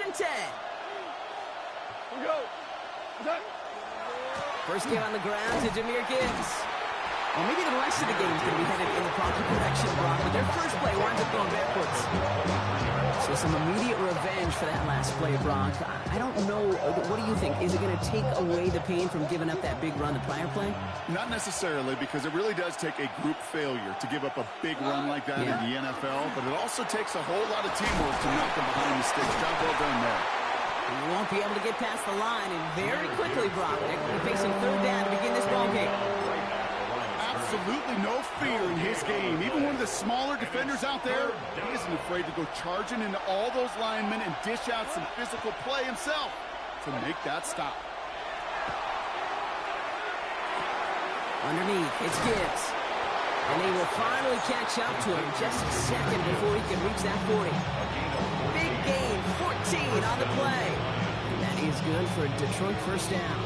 and 10. We go. First game on the ground to Jahmyr Gibbs. Well, maybe the rest of the game is going to be headed in the proper direction, Brock, but their first play winds up going backwards. So some immediate revenge for that last play, Brock. I don't know. What do you think? Is it going to take away the pain from giving up that big run the prior play? Not necessarily, because it really does take a group failure to give up a big run like that in the NFL, but it also takes a whole lot of teamwork to knock them behind the sticks. Job well done there. He won't be able to get past the line, and very quickly, Brock, they're going to be facing third down to begin this ball game. Absolutely no fear in his game. Even one of the smaller defenders out there, he isn't afraid to go charging into all those linemen and dish out some physical play himself to make that stop. Underneath, it's Gibbs. And they will finally catch up to him just a second before he can reach that 40. Big gain, 14 on the play. That is good for a Detroit first down.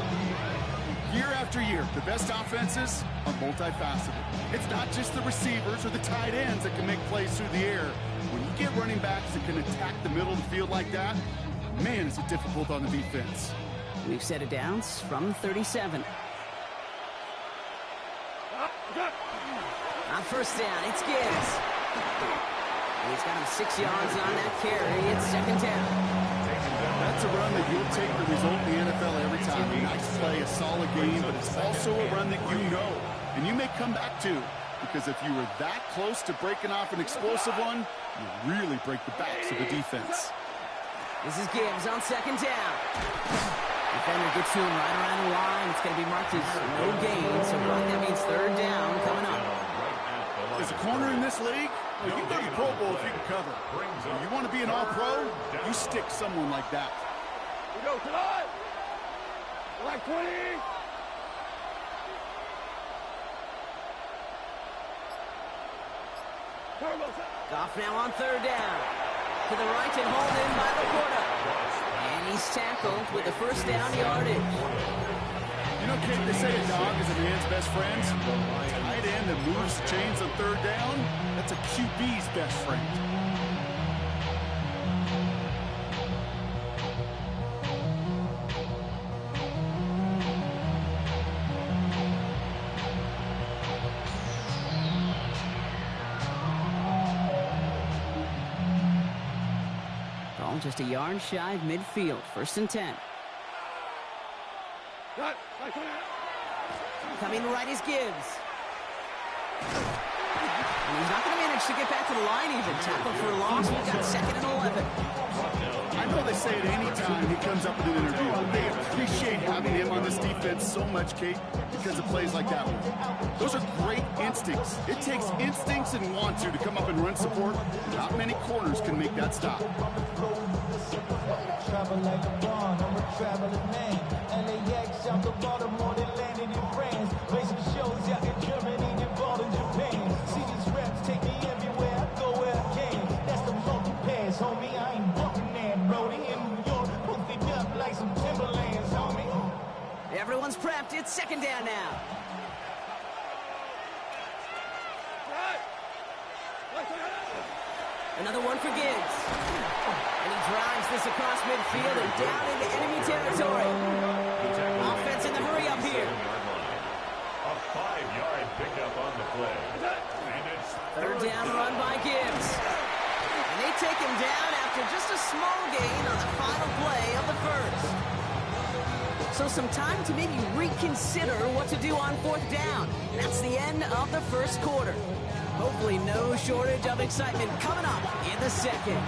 Year after year, the best offenses are multifaceted. It's not just the receivers or the tight ends that can make plays through the air. When you get running backs that can attack the middle of the field like that, man, is it difficult on the defense. We've set it down from 37. On first down, it's Gibbs. He's got him 6 yards on that carry. It's second down. That's a run that you'll take the result in the NFL every time. A nice play, a solid game, but it's also a run that you know, and you may come back to, because if you were that close to breaking off an explosive one, you really break the backs of the defense. This is Gibbs on second down. Defender gets to him right around the line. It's going to be marked as no gain, so that means third down coming up. As a corner in this league, well, you go to the Pro Bowl if you can cover. You want to be an all-pro, you stick someone like that. We go tonight. Like 20. Goff now on third down. To the right and hauled in by LaPorta. And he's tackled with the first down yardage. You know, Kate, they say a dog is a man's best friend. Tight end that moves chains on third down, that's a QB's best friend. Ball just a yard shy of midfield. First and 10. Coming right is Gibbs. And he's not going to manage to get back to the line even. Tackle for a loss. We've got second and 11. I know they say it any time he comes up in an interview. They appreciate having him on this defense so much, Kate, because of plays like that one. Those are great instincts. It takes instincts and want to come up and run support. Not many corners can make that stop. Travel like a bond, I'm a traveling man. LAX out to Baltimore, they landed in France. Racing shows out in Germany, involved in Japan. See these reps take me everywhere, I go where I can. That's the monkey pass, homie, I ain't walking there, Brody. In New York, hooked it up like some Timberlands, homie. Everyone's prepped. It's second down now. Another one for Gibbs. And he drives this across midfield and down into enemy territory. Offense in the hurry up here. A 5-yard pickup on the play. And it's third down run by Gibbs. And they take him down after just a small gain on the final play of the first. So some time to maybe reconsider what to do on fourth down. That's the end of the first quarter. Hopefully no shortage of excitement coming up in the second.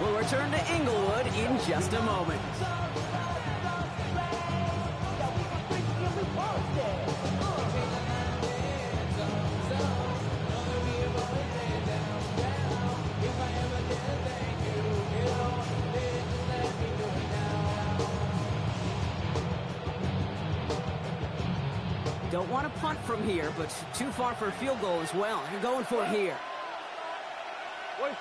We'll return to Inglewood in just a moment. Don't want to punt from here, but too far for a field goal as well. You're going for it here. Wait.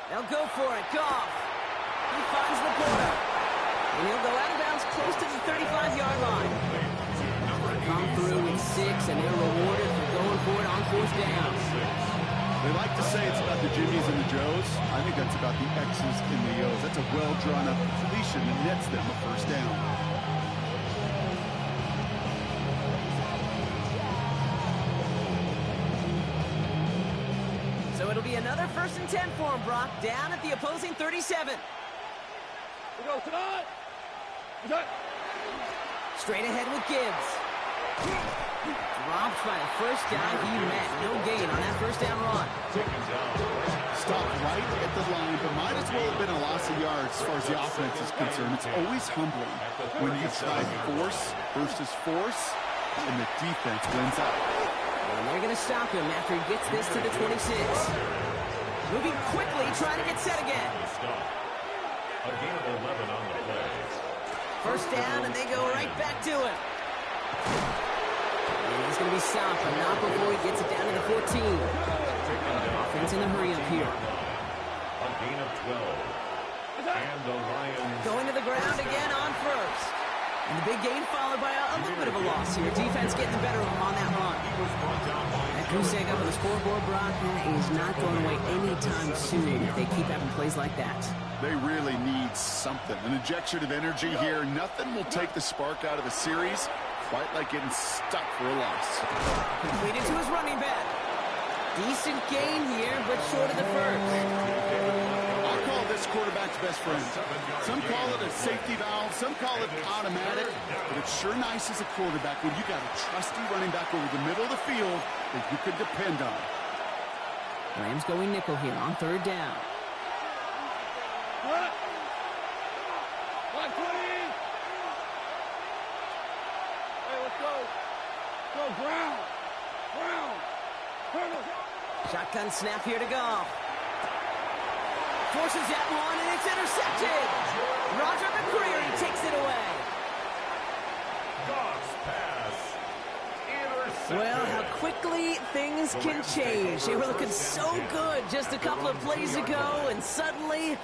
They'll go for it. Goff. He finds LaPorta. And he'll go out of bounds close to the 35-yard line. Come through with 6, and they're rewarded for going for it on fourth down. They like to say it's about the Jimmies and the Joes. I think that's about the X's and the O's. That's a well-drawn-up completion that nets them a first down. So it'll be another 1st and 10 for him, Brock, down at the opposing 37. We go tonight. Straight ahead with Gibbs. Dropped by the first guy he met. No gain on that first down run. Stopped right at the line, but might as well have been a loss of yards as far as the offense is concerned. It's always humbling when you try force versus force, and the defense wins out. And they're going to stop him after he gets this to the 26. Moving quickly, trying to get set again. A gain of 11 on the play. First down, and they go right back to it. And he's going to be stopped, but not before he gets it down to the 14. Offense in the hurry up here. A gain of 12. And the Lions going to the ground again on first. And the big gain followed by a little bit of a loss here. Defense getting the better of him on that run. That goose egg up on the scoreboard, Brock, is not going away anytime soon if they keep having plays like that. They really need something. An injection of energy here. Nothing will take the spark out of a series quite like getting stuck for a loss. Completed to his running back. Decent gain here, but short of the first. I call this quarterback's best friend. Some call it a safety valve, some call it automatic, but it's sure nice as a quarterback when you got a trusty running back over the middle of the field that you can depend on. Rams going nickel here on 3rd down. What? 120. Hey, let's go. Go, Brown. Brown. Colonel. Shotgun snap here to go. Forces that one, and it's intercepted. Roger McCreary takes it away. Goff's pass. Intercepted. Well, how quickly things can change. They were looking so good just a couple of plays ago, and suddenly,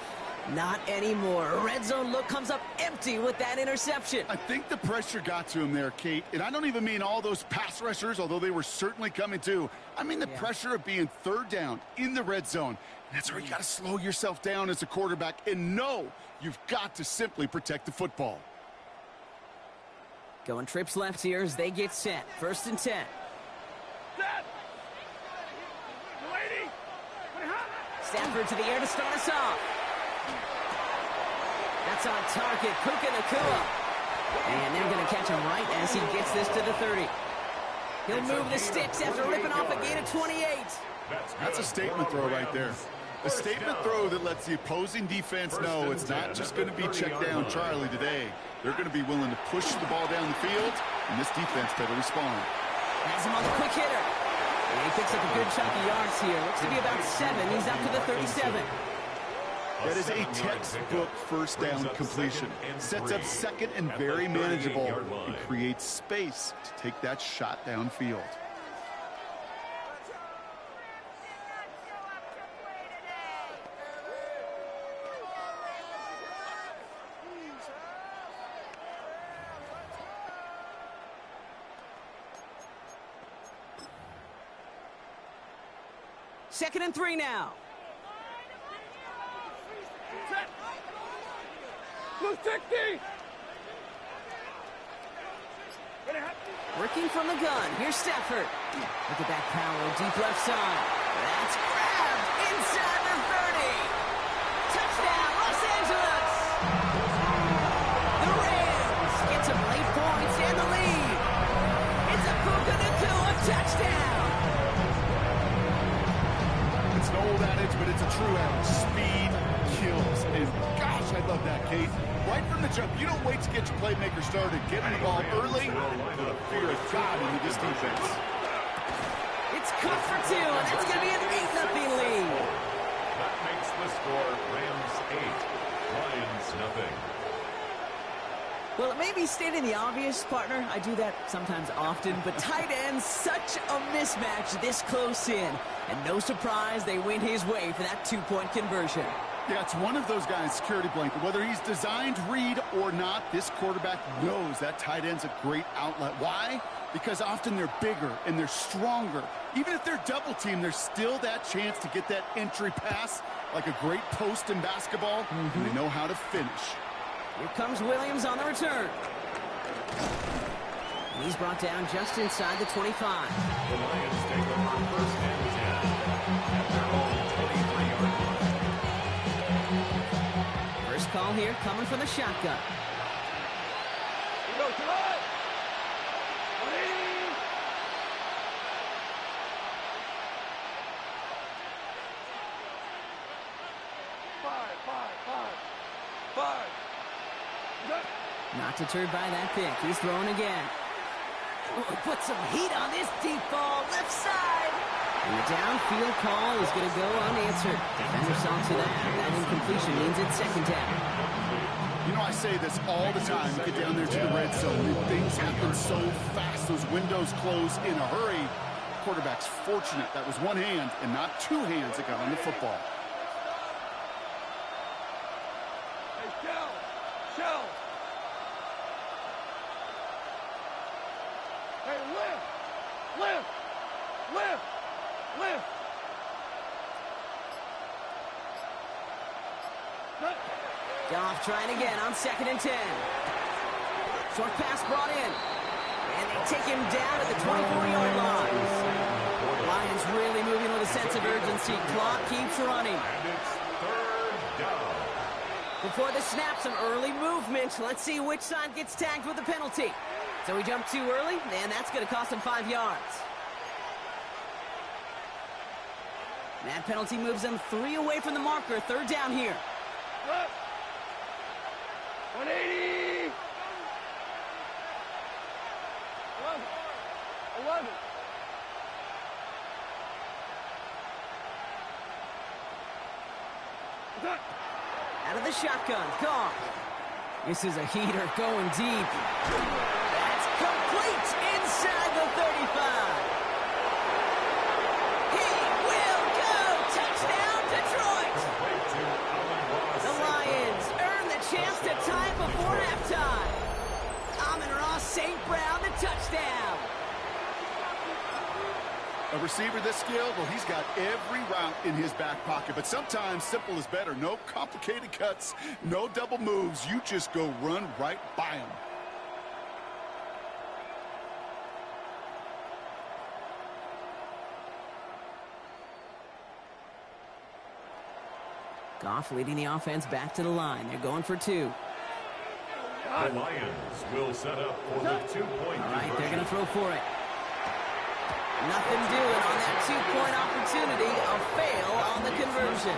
not anymore. A red zone look comes up empty with that interception. I think the pressure got to him there, Kate. And I don't even mean all those pass rushers, although they were certainly coming too. I mean the pressure of being 3rd down in the red zone. That's where you got to slow yourself down as a quarterback and know you've got to simply protect the football. Going trips left here as they get set. 1st and 10. Stafford to the air to start us off. That's on target. Puka Nacua. And they're going to catch him right as he gets this to the 30. He'll move the sticks after ripping off a gain of 28. That's a statement throw right there. A statement throw that lets the opposing defense know it's not just going to be check down Charlie today. They're going to be willing to push the ball down the field, and this defense better respond. Has him on the quick hitter. And he picks up a good chunk of yards here. Looks to be about 7. He's up to the 37. That is a textbook first down completion. Sets up 2nd and very manageable and creates space to take that shot downfield. Second and 3 now. Blue 60. Working from the gun. Here's Stafford. Look at that power. Deep left side. That's grabbed inside the 30. Touchdown, Los Angeles. The Rams get some late points and the lead. It's a Puka Nacua touchdown. It's an old adage, but it's a true adage. Speed kills. And gosh, I love that, Kate. Right from the jump, you don't wait to get your playmaker started. Get him the ball early. Put a fear of God into this defense. It's cut for 2, and it's going to be an 8-0 lead. That makes the score Rams 8, Lions nothing. Well, it may be stating the obvious, partner. I do that sometimes often, but tight ends, such a mismatch this close in. And no surprise, they win his way for that 2-point conversion. Yeah, it's one of those guys, security blanket. Whether he's designed read or not, this quarterback knows that tight end's a great outlet. Why? Because often they're bigger and they're stronger. Even if they're double teamed, there's still that chance to get that entry pass like a great post in basketball, and they know how to finish. Here comes Williams on the return. And he's brought down just inside the 25. The Lions take over first and 10 at their own 23-yard line. First call here coming from the shotgun. We go tonight. 5. Not deterred by that pick. He's throwing again. Oh, put some heat on this deep ball. Left side. And the downfield call is going to go unanswered. Defender saw to that. That incompletion means it's second down. You know, I say this all the time. You get down there to the red zone, and things happen so fast. Those windows close in a hurry. Quarterback's fortunate that was one hand and not two hands that got on the football. Hey, Shell. Hey, lift. Goff trying again on 2nd and 10. Short pass brought in. And they take him down at the 24-yard line. Lions really moving with a sense of urgency. Clock keeps running. And it's third down. Before the snap, some early movement. Let's see which side gets tagged with the penalty. So he jumped too early, and that's going to cost him 5 yards. That penalty moves them 3 away from the marker. Third down here. 180. 11. Out of the shotgun. Goff. This is a heater going deep. That's complete inside the 35. He will go. Touchdown, Detroit. The Lions earn the chance to tie it before halftime. Amon-Ra St. Brown, the touchdown. A receiver this skilled, well, he's got every route in his back pocket. But sometimes simple is better. No complicated cuts, no double moves. You just go run right by him. Goff leading the offense back to the line. They're going for 2. The Lions will set up for the 2-point All right, they're going to conversion. throw for it. Nothing doing on that 2-point opportunity. A fail on the conversion.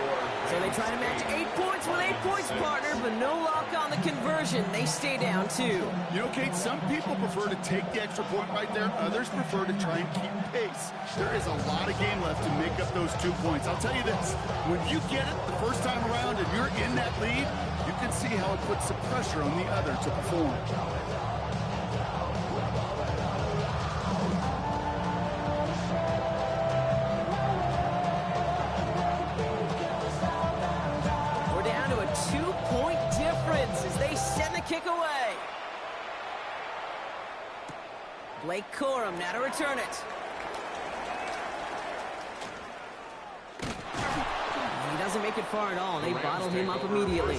So they try to match 8 points with 8 points, partner, but no luck on the conversion. They stay down 2. You know, Kate, some people prefer to take the extra point right there. Others prefer to try and keep pace. There is a lot of game left to make up those 2 points. I'll tell you this, when you get it the first time around and you're in that lead, you can see how it puts some pressure on the other to perform. We're down to a 2-point difference as they send the kick away. Blake Corum now to return it. He doesn't make it far at all. They bottle him up immediately.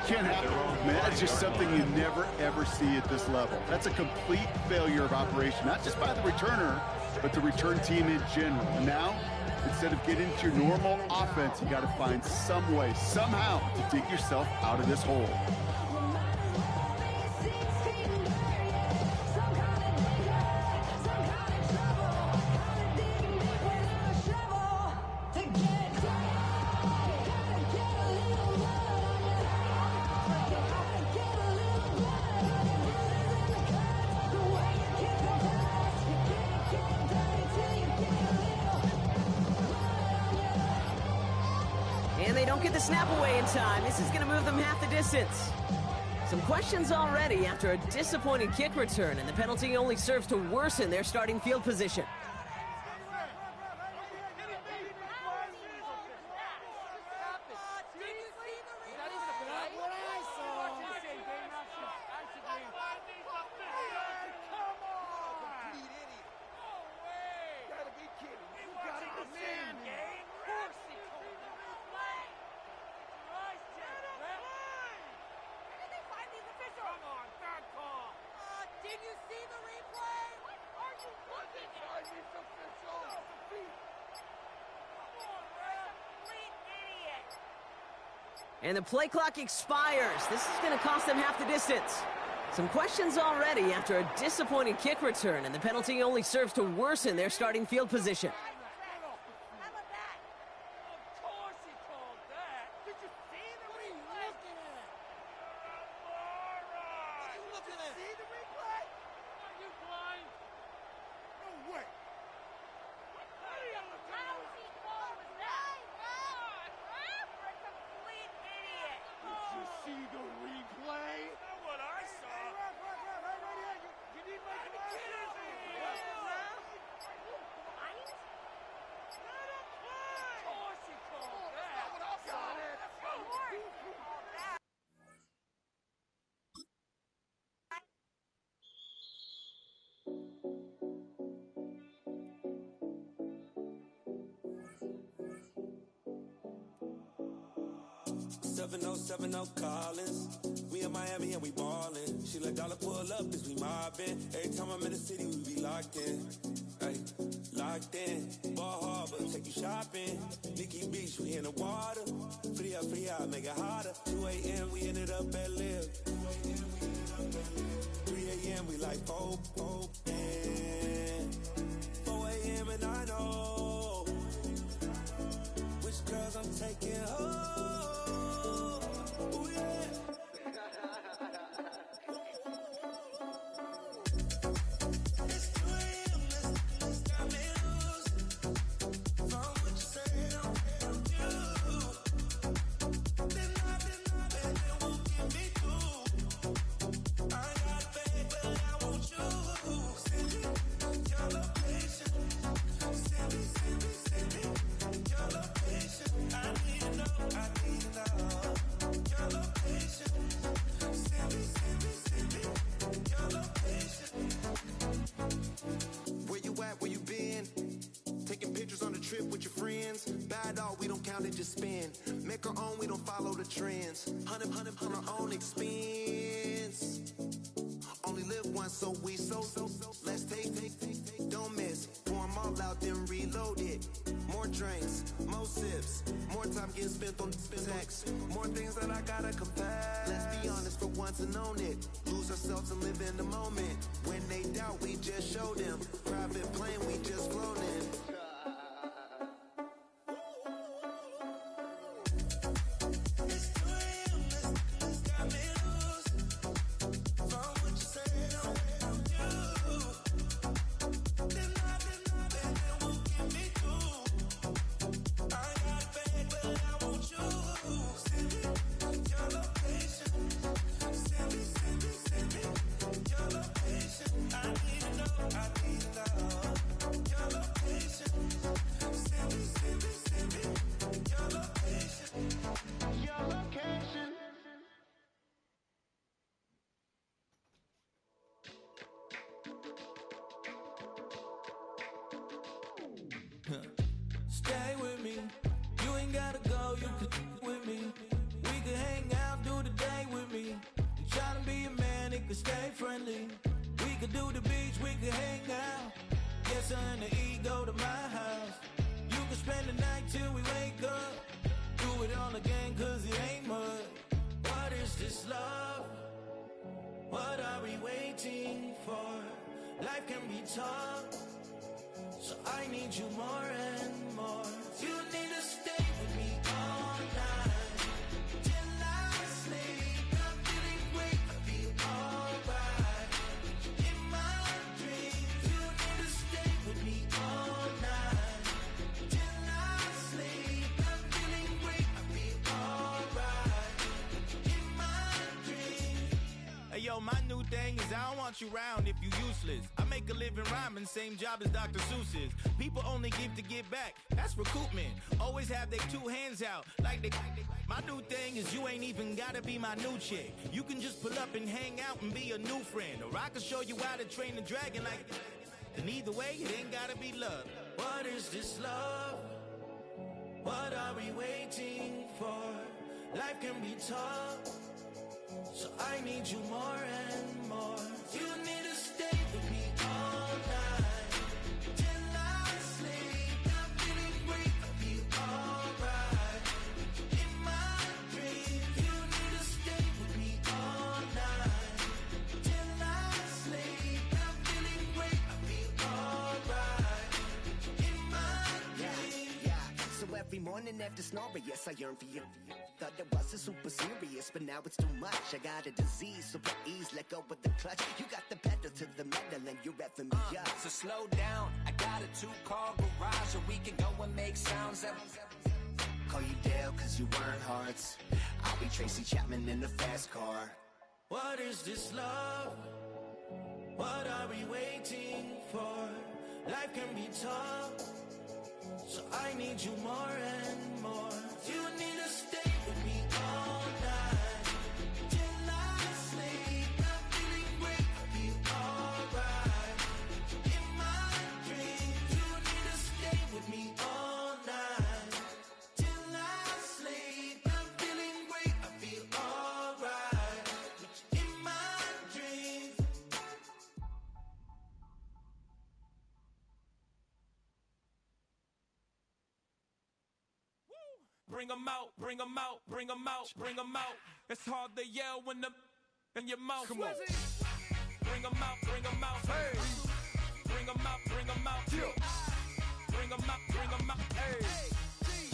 Can't happen. Man, that's just something you never, ever see at this level. That's a complete failure of operation, not just by the returner, but the return team in general. And now, instead of getting into your normal offense, you got to find some way, somehow, to dig yourself out of this hole. And they don't get the snap away in time. This is going to move them half the distance. Some questions already after a disappointing kick return, and the penalty only serves to worsen their starting field position. Did you see the replay? What are you looking at? It's official. Come on, ref. Complete idiot. And the play clock expires. This is going to cost them half the distance. Some questions already after a disappointing kick return, and the penalty only serves to worsen their starting field position. How about that? Of course he called that. Did you see the What are you replay? looking at? What are you looking at? See the replay? Are you blind? No way. What kind of lousy call was that? You're a complete idiot. Did you see the replay? Not what I saw. You need my glasses. Are you blind? Of course he called that. Got it. Of course you called that. Seven oh 70 Collins. We in Miami and we ballin'. She let dollar pull up as we mobbin'. Every time I'm in the city, we be locked in. Ay, locked in. Ball Harbor, take you shopping. Nikki Beach, we in the water. Free out, make it hotter. 2 a.m., we ended up at Live. 3 a.m., we like Pope. 4 a.m. and I know which girls I'm taking home. Ooh, yeah. It's 2 a.m., this got me loose. From what you say, I'm you. Then it won't get me through. I got a bag, but I want you. Send me your location. Send me your location. I need to know your location. Send me your location. Where you at, where you been? Taking pictures on the trip with your friends. Bad dog, we don't count it, just spend. Make our own, we don't follow the trends. 100 on our own expense. Only live once, so let's take, don't miss. Pour 'em all out, then reload it. More drinks, more sips, more time getting spent on text. More things that I gotta confess. Let's be honest for once and own it. Lose ourselves and live in the moment. When they doubt, we just show them. Private plane, we just flown in. It's 2 a.m., this got me loose. From what you say, I'm you. Then it won't get me through. I got a bag, but I want you. Send me your location. Send me your location. I need to know your location. Send me your location. Your location. Stay with me. You ain't gotta go, you could with me. We could hang out, do the day with me. You tryna be a man, it could stay friendly. We could do the beach, we could hang out. Get something to eat, go to my house. You could spend the night till we wake up. Do it all again, cause it ain't mud. What is this love? What are we waiting for? Life can be tough, so I need you more and more. You need to stay with me all night till I sleep. I'm feeling great, I feel alright. In my dreams, you need to stay with me all night till I sleep. I'm feeling great, I feel alright. In my dreams. Hey yo, my new thing is I don't want you around if you useless. I make a living rhyming, same job as Dr. Seuss's. People only give to get back, that's recoupment. Always have their two hands out, like they. My new thing is you ain't even gotta be my new chick. You can just pull up and hang out and be a new friend. Or I can show you how to train the dragon like. And either way, it ain't gotta be love. What is this love? What are we waiting for? Life can be tough, so I need you more and more. You need to stay every morning after snoring, yes, I yearn for you. Thought it wasn't super serious, but now it's too much. I got a disease, so please let go with the clutch. You got the pedal to the metal and you're revving me up. So slow down, I got a 2-car garage, and we can go and make sounds that... Call you Dale, cause you weren't hearts. I'll be Tracy Chapman in a fast car. What is this love? What are we waiting for? Life can be tough, so I need you more and more. You need to stay with me all night till I sleep. I'm feeling great, I feel alright. In my dreams, you need to stay with me all night till I sleep. I'm feeling great, I feel alright. In my dreams. Bring 'em out, bring 'em out, bring 'em out, bring 'em out. It's hard to yell when the in your mouth. Come on. Bring 'em out, bring 'em out. Hey. Bring 'em out, bring 'em out. Yeah. Bring 'em out, bring 'em out. Hey.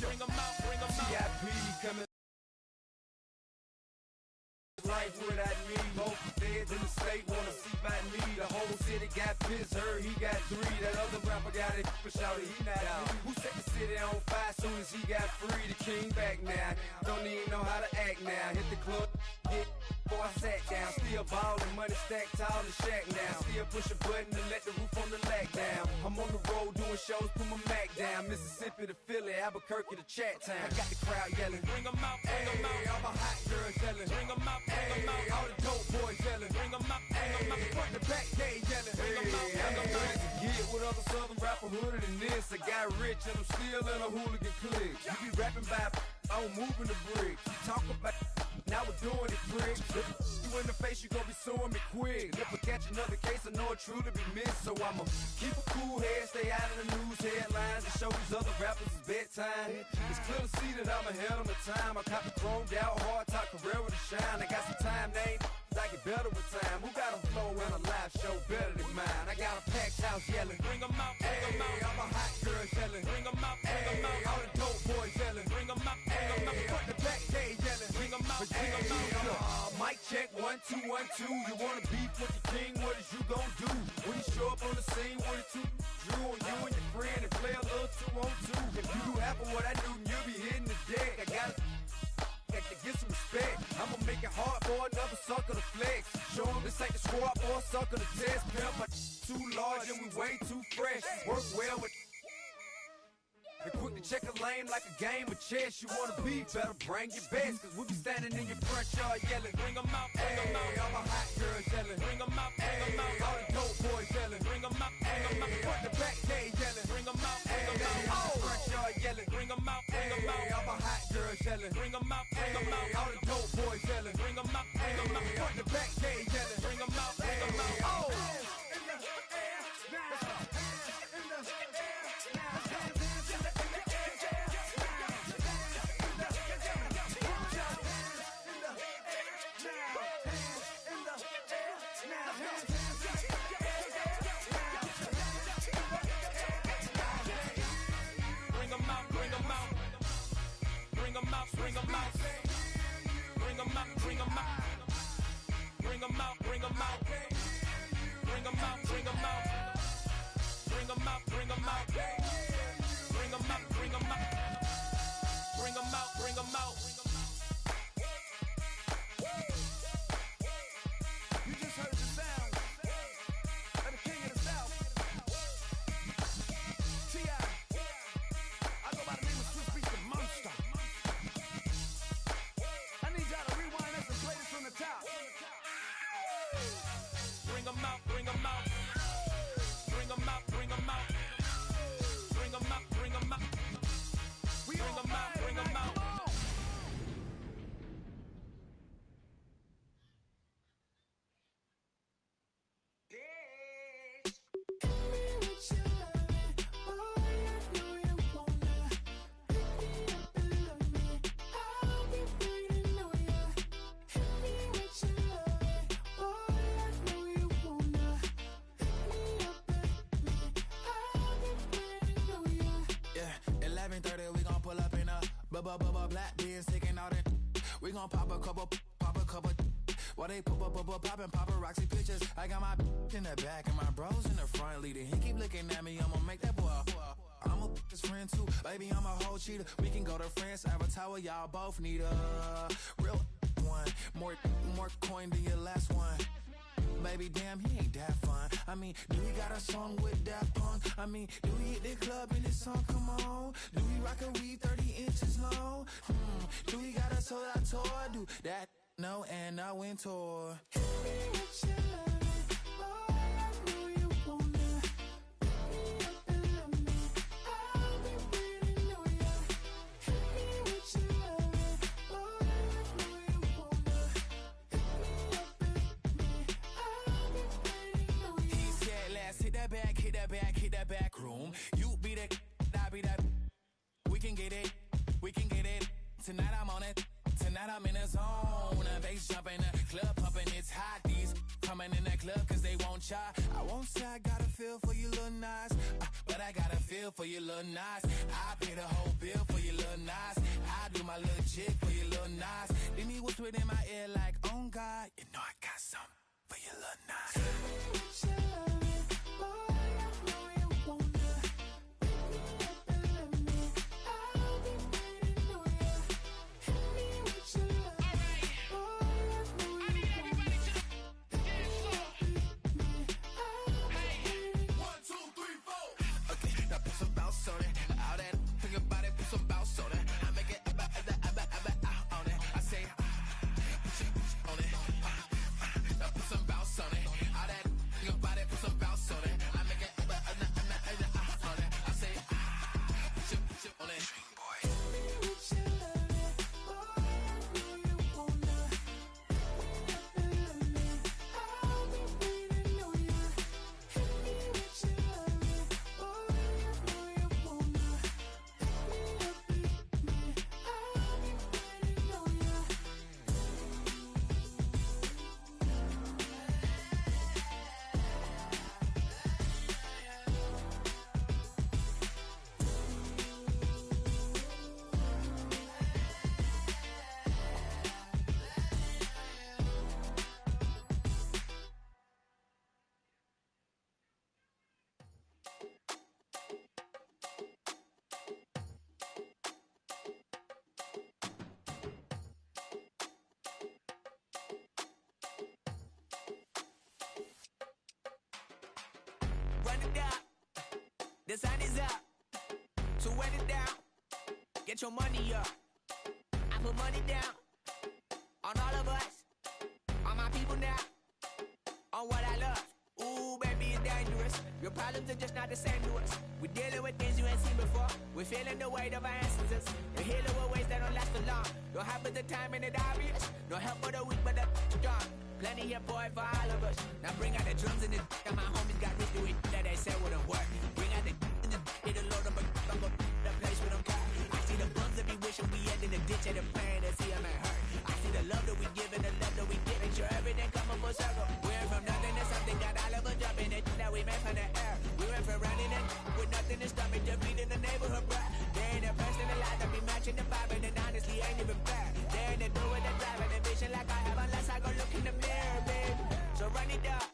Bring 'em out, bring 'em out. CIP coming. Life without me, both feds in the state wanna see by me. The whole city got pissed, heard he got 3. That other rapper got it for shouted, he not out. Who set the city on fire soon as he got free? The king back now, don't even know how to act now. Hit the club, get before I sat down. Still ballin', money stacked tall and shack now. Still push a button and let the roof on the lack down. I'm on the road doing shows, put my Mac down. Mississippi to Philly, Albuquerque to Chat Town. I got the crowd yelling, bring 'em out, bring 'em out. All my hot girls yelling, bring 'em out, bring 'em out. All the dope boys yelling, bring 'em out, bring 'em out. Front the back, they yelling, bring 'em out, bring 'em out. Get with other southern rapper hooded than this. I got rich and I'm still in a hooligan clique. You be rapping by, I'm moving the bricks. You talk about, now we're doing it, prick. If you in the face, you gon' be suing me quick. If I catch another case, I know it truly be missed. So I'ma keep a cool head, stay out of the news headlines, and show these other rappers it's bedtime. It's clear to see that I'm ahead of my time. I caught the chromed out, hard top Carrera to shine. I got some time, they ain't I get better with time. Who got a flow and a live show better than mine? I got a packed house yelling, bring 'em out, bring 'em out. All my hot girls yelling, bring 'em out, bring 'em out. All the dope boys yelling, bring 'em out, bring 'em out. Front the back, they yelling, bring 'em out, bring 'em out. Mic check, 1 2 1 2. You wanna beef with the king? What is you gon' do when you show up on the scene with a 2 Drew on you and your friend and play a little 2 on 2? If you do half of what I do, then you'll be hitting the deck. I gotta to get some respect. I'ma make it hard for another sucker to flex. Show 'em this ain't the squad or a sucker to test. Pimp, but too large and we way too fresh. Work well with and quick to check a lane like a game of chess. You wanna be better, bring your best. Cause we be standing in your front yard yelling, bring 'em out, bring 'em out. All my hot girls yelling, bring 'em out, bring 'em out. All the dope boys yelling, bring 'em out, bring 'em out. Front the back, they yelling, bring 'em out, bring 'em out. All the front yard yelling, bring 'em out, bring 'em out. All my hot girls yelling, bring 'em out, bring 'em out. All the dope boys yelling, bring 'em out, bring 'em out. Front the back, they yelling, bring 'em out, bring 'em out. Oh! Bring 'em out, bring 'em out, bring 'em out, bring 'em out, bring 'em out, bring 'em out, bring 'em out, bring 'em out, bring 'em out, bring 'em out, bring 'em out, bring 'em out, bring 'em out. You just heard the sound of the king of the South, T.I. I go by the name of Swiss Beats the Monster. I need y'all to rewind this and play this from the top. Bring 'em out, bring 'em out, bring 'em out, bring 'em out, bring 'em out, bring 'em out, pull up in a black beers, taking all that. We gon' pop a couple. While they poppin' paparazzi pictures. I got my in the back and my bros in the front leading. He keep looking at me, I'ma make that boy. I'm a his friend too, baby, I'm a whole cheater. We can go to France, Avatar, y'all both need a real one. More coin than your last one. Baby, damn, he ain't that fun. I mean, do he got a song with that punk? I mean, do he hit the club in this song? Come on. Do he rock a weed 30 inches long? Do he got a soul I tour? Do that? No, and I went tour. Hit that back room. You be that, I be that. We can get it. Tonight I'm on it. Tonight I'm in a zone. A bass jumping, a club pumping. It's hot. These coming in that club cause they won't try. I won't say I got a feel for you little nice, but I got a feel for you little nice. I pay the whole bill for you little nice. I do my little jig for you little nice. Then he whispered in my ear like, oh God, you know I got something for you little nice. Run it down, the sun is up, so wet it down, get your money up. I put money down on all of us, on my people now, on what I love. Ooh, baby, it's dangerous. Your problems are just not the same to us. We're dealing with things you ain't seen before. We're feeling the weight of our ancestors. We're healing with ways that don't last so long. Don't have the time and it obvious. No help for the weak, but the strong. Plenty here, boy, for all of us. Now bring out the drums and the and my homies got rich to it that they said wouldn't work. Bring out the and the hit a load of the place with them car. I see the bums that be wishing we had in the ditch of the pain to see them ain't hurt. I see the love that we give and the love that we get. Make sure everything come up full circle. We went from nothing to something, got all of us jumping it that we made from the air. We went from running it with nothing to stop it, just feeding the neighborhood, bruh. They ain't the first in the line to be matching the vibe, and honestly ain't even fair. They ain't the do with the driving the vision like I have unless I go look in the mirror, babe. So run it up,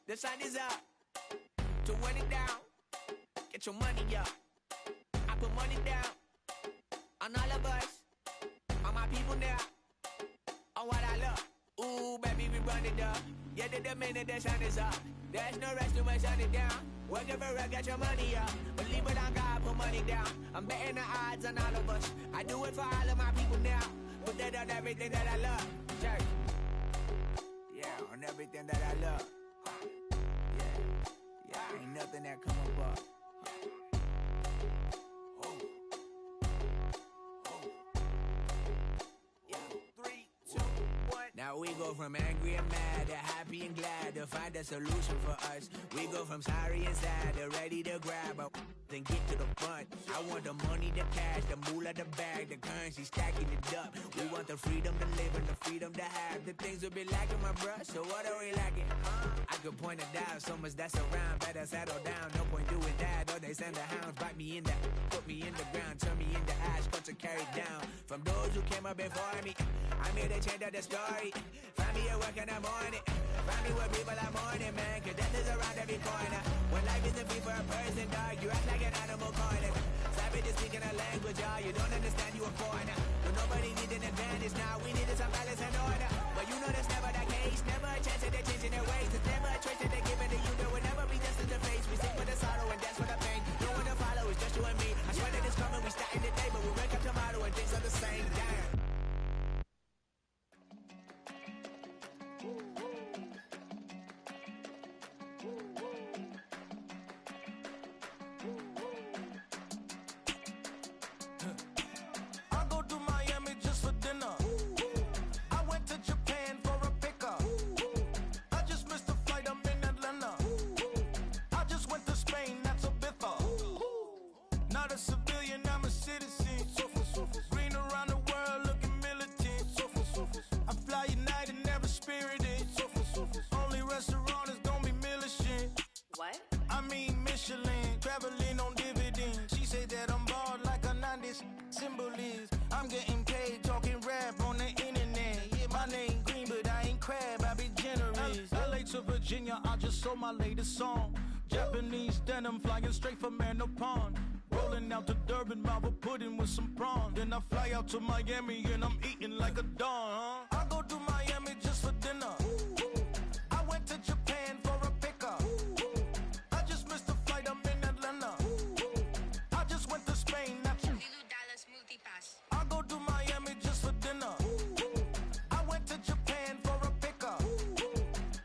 the sun is up. To run it down, get your money up. I put money down on all of us, on my people now, on what I love. Ooh, baby, we run it up. Yeah, the minute the sun is up, there's no rest to my sun it down. Work it for real, get your money up. Believe it on God, put money down. I'm betting the odds on all of us. I do it for all of my people now. Put that on everything that I love. Church. Yeah, on everything that I love. Yeah, ain't nothing that come up. Now Now we go from angry and mad to happy and glad to find a solution for us. We go from sorry and sad to ready to grab a then get to the front. I want the money, the cash, the moolah, the bag, the currency, stacking it up. We want the freedom to live and the freedom to have. The things will be lacking, my bruh, so what are we lacking? I could point it out, so much that's around. Better settle down, no point doing that. Or they send the hounds, bite me in the, put me in the ground, turn me into ash, cut to carry down. From those who came up before me, I'm here to change up the story. Find me at work in the morning, find me where people are mourning, man, cause death is around every corner. When life isn't free for a person, dog, you act like an animal corner. Savage is speaking a language, y'all, you don't understand, you a foreigner. But nobody needs an advantage now, we needed some balance and order. But you know that's never the case, never a chance that they're changing their ways. There's never a choice that they're giving to you, there will never be just in the face. We sing for the sorrow and dance for the pain. No one to follow, it's just you and me. I swear that it's coming, we starting today, but we wake up tomorrow and things are the same. Damn. I'm getting paid talking rap on the internet. Yeah, my name green, but I ain't crab, I be generous. LA to Virginia, I just sold my latest song. Japanese denim flying straight from Manapon. Rolling out to Durban, Marble pudding with some prawn. Then I fly out to Miami and I'm eating like a don. I go to Miami just for dinner. I went to Japan for a pickup. I just missed the flight, I'm in Atlanta. I just went to Spain, not to I go to Miami just for dinner. I went to Japan for a pickup.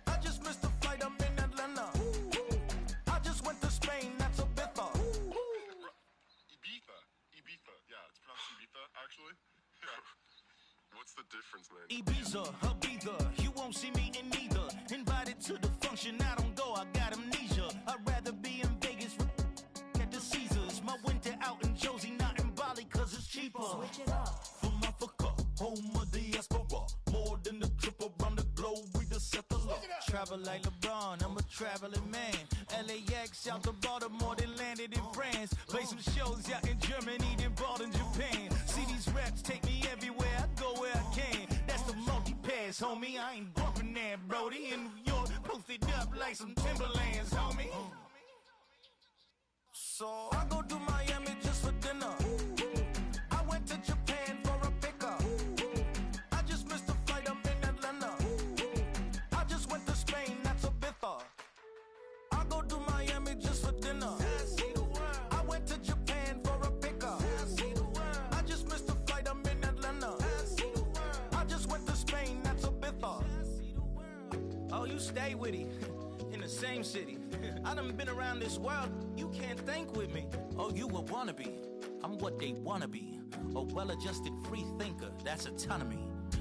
I just missed the flight, I'm in Atlanta. I just went to Spain, that's a Ibiza. Ibiza, yeah, it's pronounced Ibiza, actually. What's the difference, man? Ibiza, Ibiza, you won't see me in neither. Invited to the function, I don't go, I got amnesia. I'd rather be in Vegas at the Caesars. My winter out in Josie, not in Bali, cause it's cheaper. Switch it up. From Africa, home of the diaspora. More than a trip around the globe, we the settler. Travel like LeBron, I'm a traveling man. LAX out to Baltimore, then landed in France. Play some shows out in Germany, then bought in Japan. See these reps take me everywhere, I go where I can. That's the multi-pass, homie, I ain't bumping that, Brody. In New York, posted up like some Timberlands, homie. So I go to Miami just for dinner. I went to Japan for a pickup. I just missed the flight, I'm in Atlanta. I just went to Spain, that's Ibiza. I go to Miami just for dinner. I went to Japan for a pickup. I just missed the flight, I'm in Atlanta. I just went to Spain, that's Ibiza. Oh, you stay with it. In the same city. I done been around this world, you can't think with me. Oh, you a wannabe, I'm what they wanna be. A well-adjusted free thinker, that's autonomy.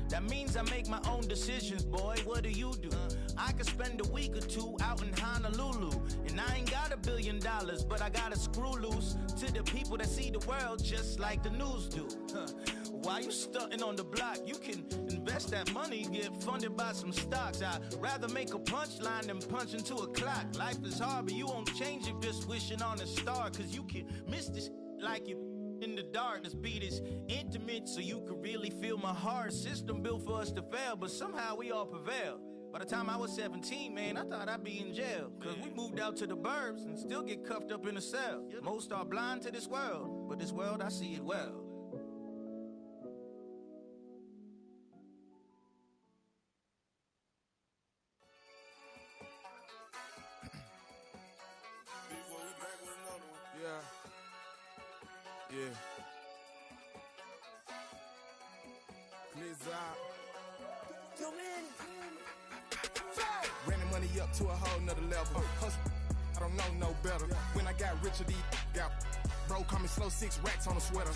That means I make my own decisions, boy, what do you do? I could spend a week or two out in Honolulu. And I ain't got $1 billion, but I got a screw loose to the people that see the world just like the news do. Why you stunting on the block? You can invest that money, get funded by some stocks. I'd rather make a punchline than punch into a clock. Life is hard, but you won't change it just wishing on a star. Cause you can miss this like you in the dark. This beat is intimate, so you can really feel my heart. System built for us to fail, but somehow we all prevail. By the time I was 17, man, I thought I'd be in jail. Cause we moved out to the burbs and still get cuffed up in a cell. Most are blind to this world, but this world, I see it well. Yeah. Please ran the money up to a whole nother level. Hustle, I don't know no better. When I got rich, these got Bro, call me slow, 6 racks on a sweater.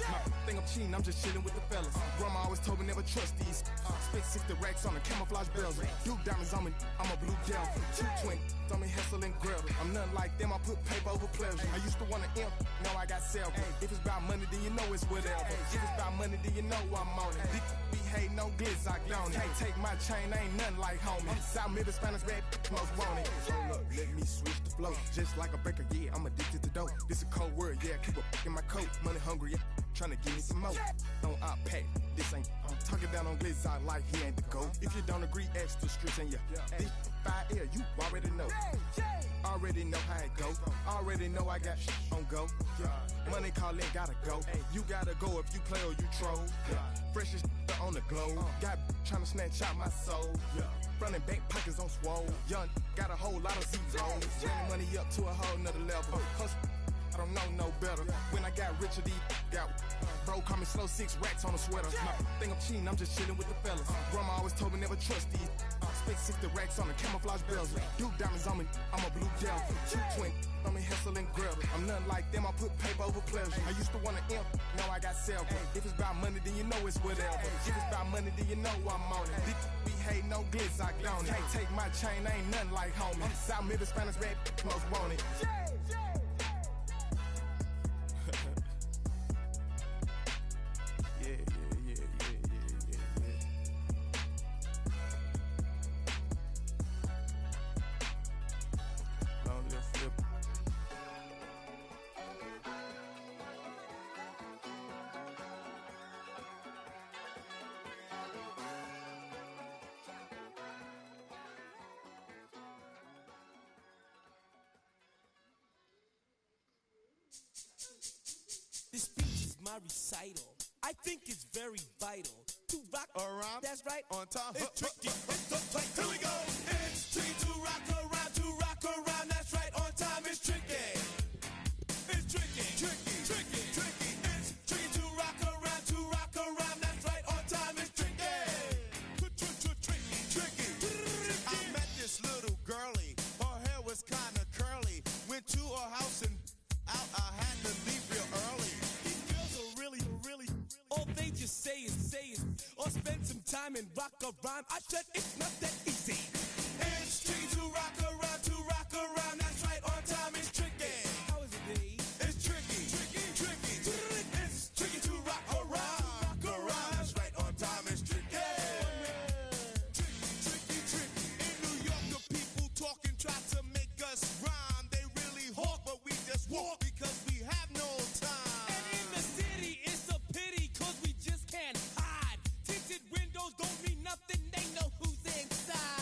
Think I'm cheating, I'm just chilling with the fellas. Grandma always told me never trust these. Spit 60 racks on the camouflage bells. Duke diamonds on me, I'm a blue gel. 220 on me, Hessel and Grill. I'm nothing like them, I put paper over pleasure. I used to want to imp, now I got several. If it's about money, then you know it's whatever. If it's about money, then you know I'm on it. Be hating no glitz, I don't it. Can't take my chain, ain't nothing like homie. South Middle Spanish red, most want it. Hold up, let me switch the flow. Just like a breaker, yeah, I'm addicted to dope. This a cold word, yeah, keep a in my coat. Money hungry, yeah, tryna give me some more. Don't I pay, this ain't, I'm talking down on glitz, I like he ain't the GOAT. If you don't agree, ask the streets and this 5L, you already know. Already know how it go. Already know I got shit on go. Money calling, gotta go. You gotta go if you play or you troll. Fresh as on the globe. Got tryna snatch out my soul. Running bank pockets on swole. Young, got a whole lot of zeros. Running money up to a whole nother level. Hustle, I don't know no better. When I got richer, these got bro, call me slow, 6 racks on a sweater. Think I'm cheating, I'm just chilling with the fellas. Grandma always told me never trust these. Spit 60 racks on the camouflage bells. Duke diamonds on me, I'm a blue gel. 220 on me, Hessel and Grill. I'm nothing like them, I put paper over pleasure. I used to want to imp, now I got several. If it's about money, then you know it's whatever. If it's about money, then you know I'm on it. Be hating no glitz, I don't it. Can't take my chain, ain't nothing like homie. South Middle Spanish red, most want it. This speech is my recital. I think it's very vital to rock around. That's right. On time. It's tricky. It's here we go. It's tricky to rock around. To rock around. That's right. On time. It's tricky. It's tricky. Tricky. Tricky. Tricky. It's tricky to rock around. To rock around. That's right. On time. It's tricky. Tricky. Tricky. I met this little girlie. Her hair was kind of curly. Went to her house and out. I had to leave real early. All they just say is, or spend some time and rock a rhyme. I said it's not that easy. It's tricky to rock around, that's right, on time it's tricky. How is it, D? It's tricky. It's tricky to rock around, that's right, on time it's tricky. Tricky. In New York, the people talking try to make us rhyme. They really hawk, but we just walk because we have no time. And in the city, it's a pity, cause we just can't hide. Tinted windows don't mean nothing, they know who's inside.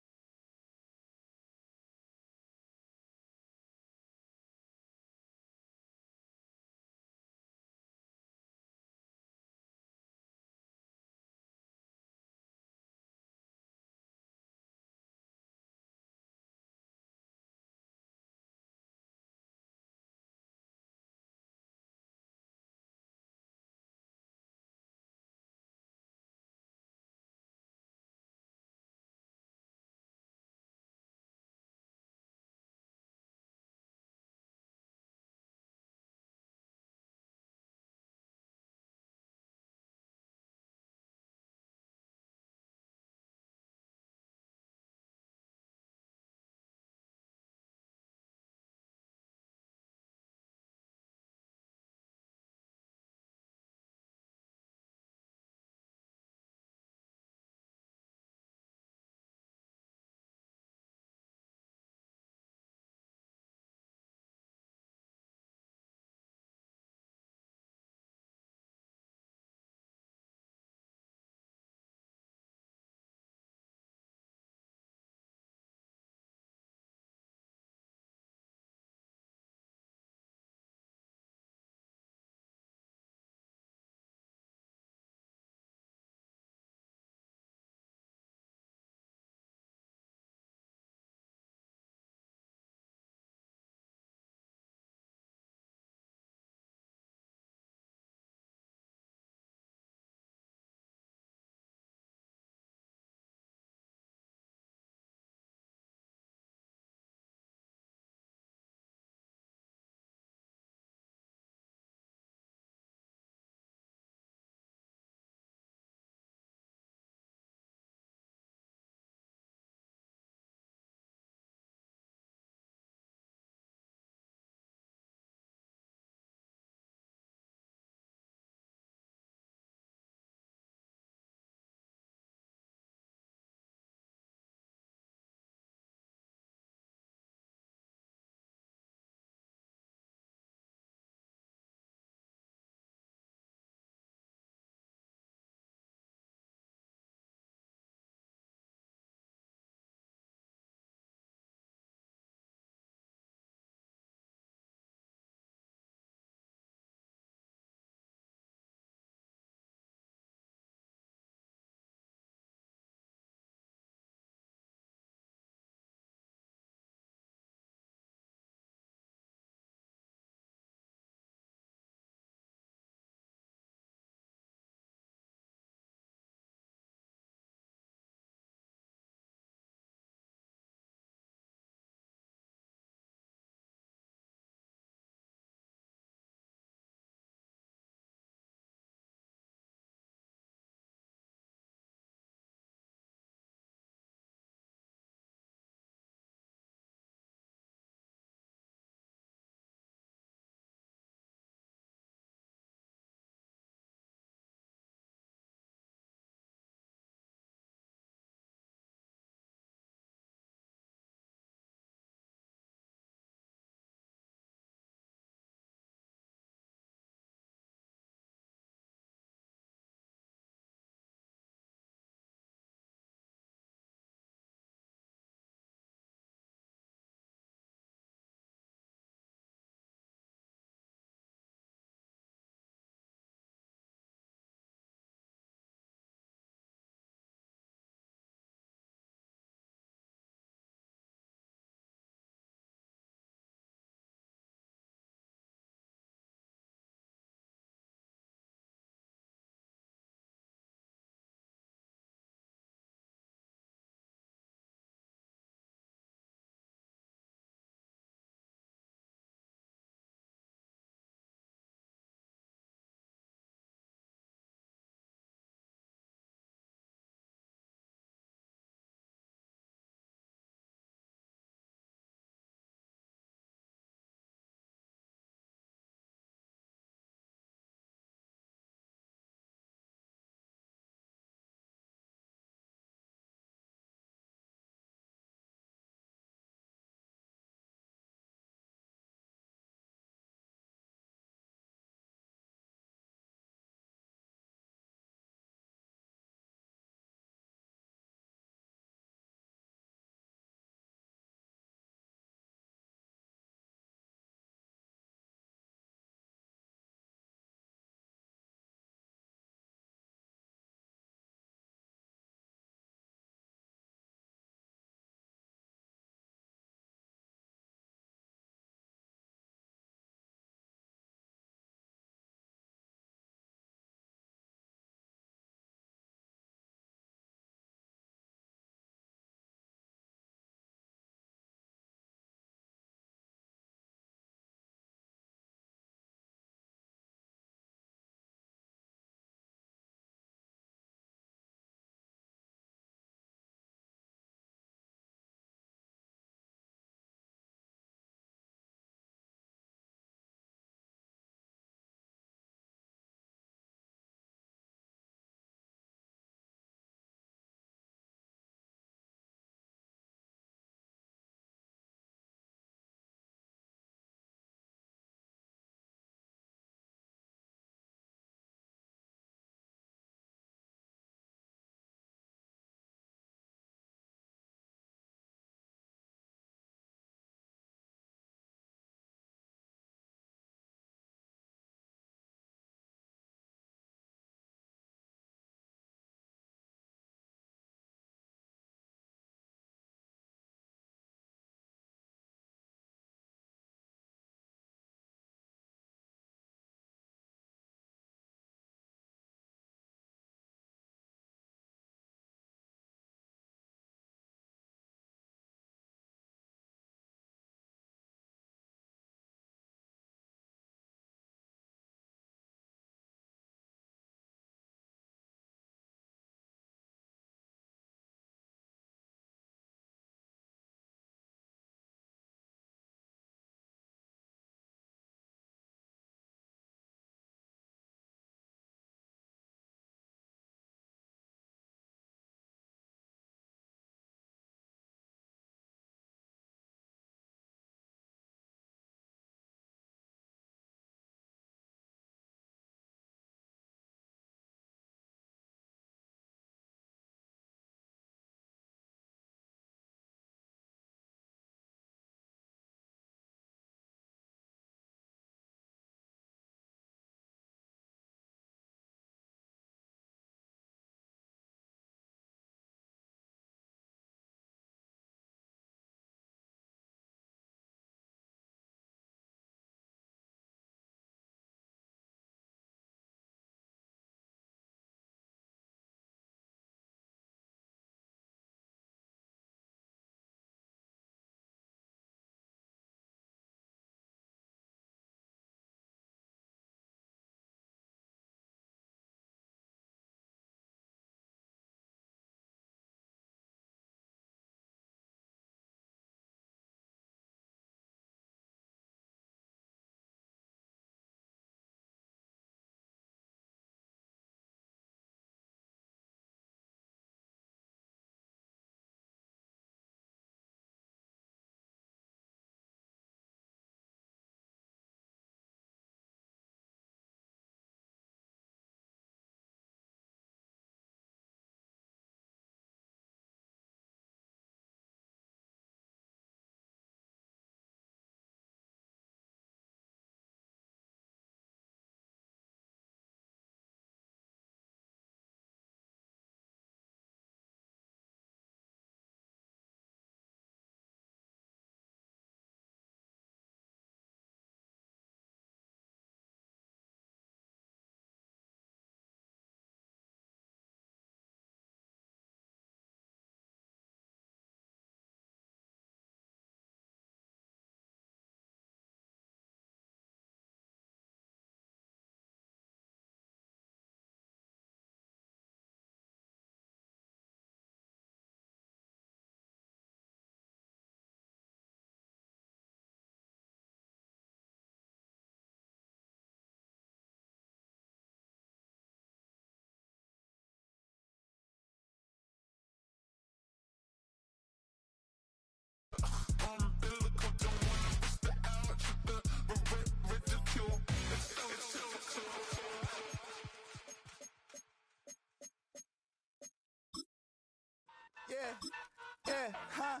yeah, huh?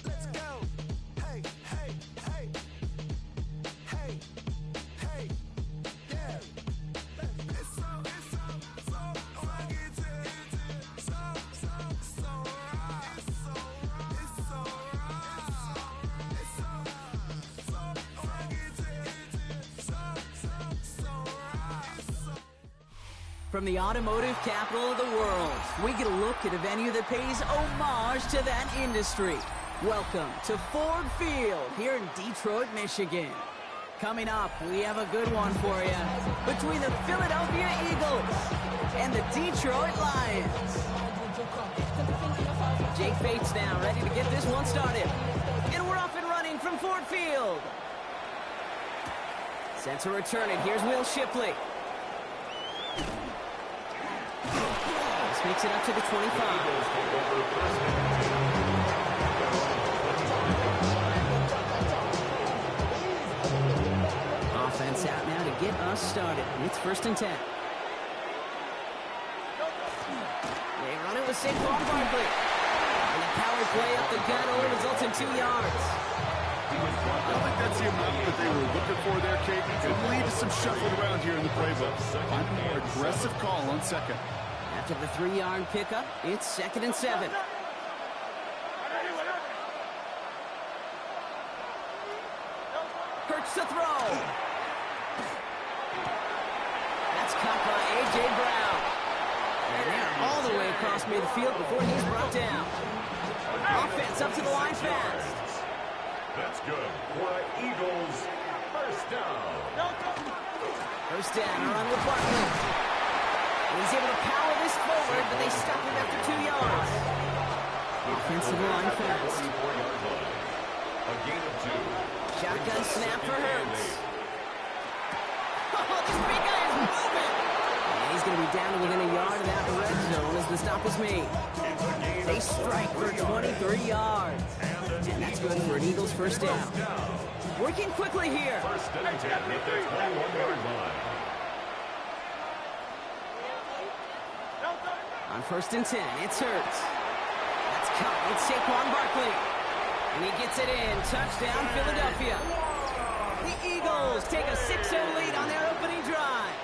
Let's go. Hey, hey, hey. Hey, hey, yeah. It's so right. It's so right. It's so right. From the automotive capital of the world, we get a look at a venue that pays homage to that industry. Welcome to Ford Field here in Detroit, Michigan. Coming up, we have a good one for you between the Philadelphia Eagles and the Detroit Lions. Jake Bates now ready to get this one started. And we're off and running from Ford Field. Set to return it. Here's Will Shipley. This makes it up to the 25. Offense out now to get us started. It's 1st and 10. They run it with Saquon Barkley. And the power play up the gut only results in 2 yards. I don't think that's the amount that they were looking for there, Kate. It'll lead to some shuffling around here in the playbook. Find a more aggressive call on second. After the 3-yard pickup, it's 2nd and 7. Hurts to throw. That's caught by A.J. Brown. And they're all the way across midfield before he's brought down. Offense up to the line fast. That's good for the Eagles. First down. First down, a run with Barkley. He's able to power this forward, but they stop him after 2 yards. Offensive line fast. A gain of 2. Shotgun snap for Hurts. Oh, this big guy is moving. And he's going to be down to within a yard of that red zone as the stop is made. They strike for 23 yards. And that's good for an Eagles first down. Working quickly here. First and 10 at the 21-yard line. On 1st and 10, it's Hurts. That's caught. It's Saquon Barkley. And he gets it in. Touchdown, Philadelphia. The Eagles take a 6-0 lead on their opening drive.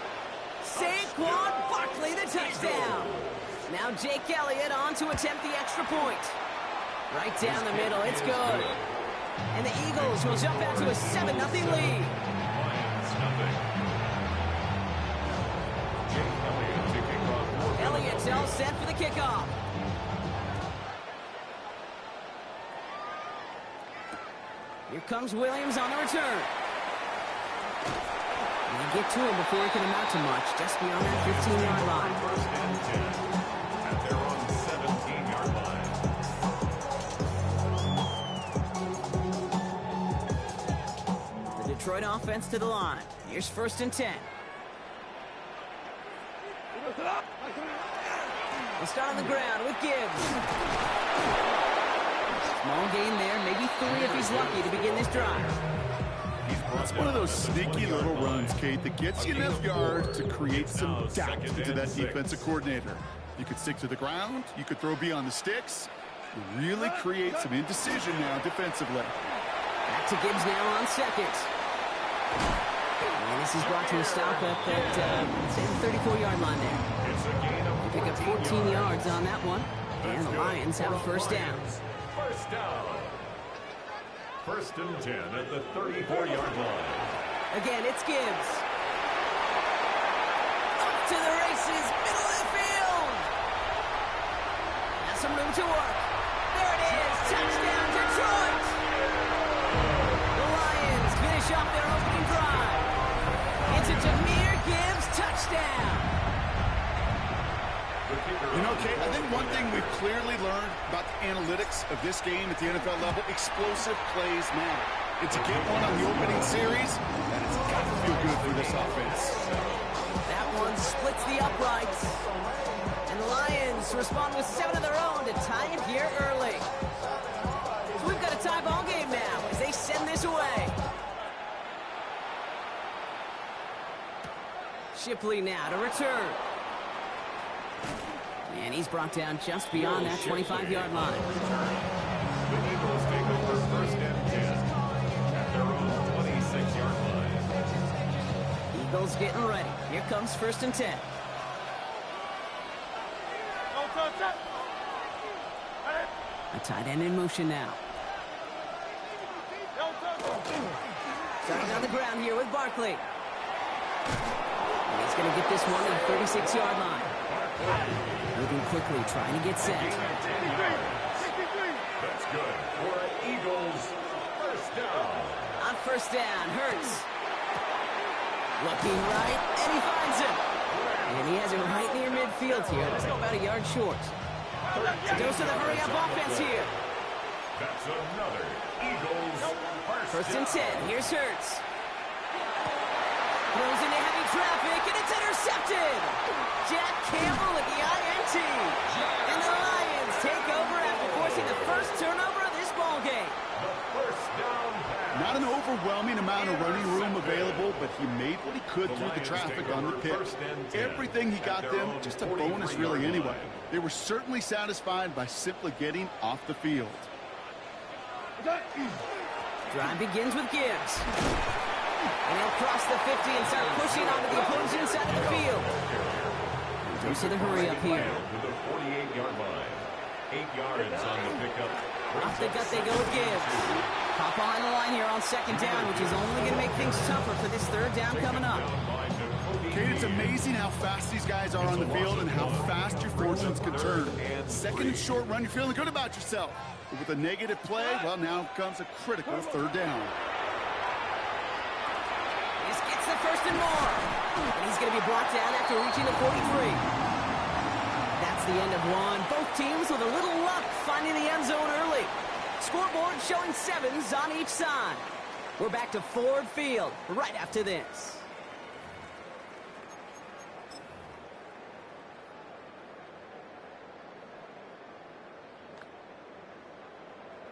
Saquon Barkley, the touchdown. Now Jake Elliott on to attempt the extra point. Right down the middle, it's good. And the Eagles will jump out to a 7-0 lead. Elliott's all set for the kickoff. Here comes Williams on the return. And they get to him before he can amount to much, just beyond that 15-yard line. First and 10 at their own 17-yard line. The Detroit offense to the line. Here's 1st and 10. They start on the ground with Gibbs. Small gain there, maybe 3 if he's lucky to begin this drive. It's one of those sneaky little runs, Kate, that gets you enough yards to create some doubt into that defensive coordinator. You could stick to the ground, you could throw beyond the sticks, really create some indecision now defensively. Back to Gibbs now on 2nd. And this is brought to a stop at that 34-yard line there. They pick up 14 yards on that one, and the Lions have a first down. First down. 1st and 10 at the 34-yard line. Again, it's Gibbs. Up to the races, middle of the field. Has some room to work. There it is, touchdown Detroit. The Lions finish off their opening drive. It's a Jahmyr Gibbs touchdown. You know, Kate, I think one thing we've clearly learned about the analytics of this game at the NFL level, explosive plays matter. It's a game 1 on the opening series, and it's got to feel good for this offense. That one splits the uprights. And the Lions respond with 7 of their own to tie it here early. So we've got a tie ball game now as they send this away. Shipley now to return. And he's brought down just beyond that 25-yard line. The Eagles take over first and 10 at their own 26-yard line. Eagles getting ready. Here comes first and 10. A tight end in motion now. Starting on the ground here with Barkley. And he's going to get this one at the 36-yard line. Moving quickly, trying to get set. That's good for an Eagles first down. On first down, Hurts. Looking right, and he finds him. And he has it right near midfield here. Let's go about a yard short. Goes to the hurry-up offense here. That's another Eagles First and 10. Here's Hurts. Throws into heavy traffic, and it's intercepted. Jack Campbell with the INT. And the Lions take over after forcing the first turnover of this ball game. Not an overwhelming amount of running room available, but he made what he could through the traffic on the pitch. Everything he got them, just a bonus really anyway. They were certainly satisfied by simply getting off the field. Drive begins with Gibbs. And he'll cross the 50 and start pushing onto the opposing side of the field. Goes to the hurry up here. To the 48-yard line. 8 yards on the pickup. Off the gut they go with Gibbs. Pop behind the line here on second down, which is only going to make things tougher for this third down coming up. Kate, it's amazing how fast these guys are on the field and how fast your fortunes can turn. Second and short run, you're feeling good about yourself. But with a negative play, well, now comes a critical third down. This gets the first and more. And he's going to be brought down after reaching the 43. That's the end of one. Both teams with a little luck finding the end zone early. Scoreboard showing 7s on each side. We're back to Ford Field right after this.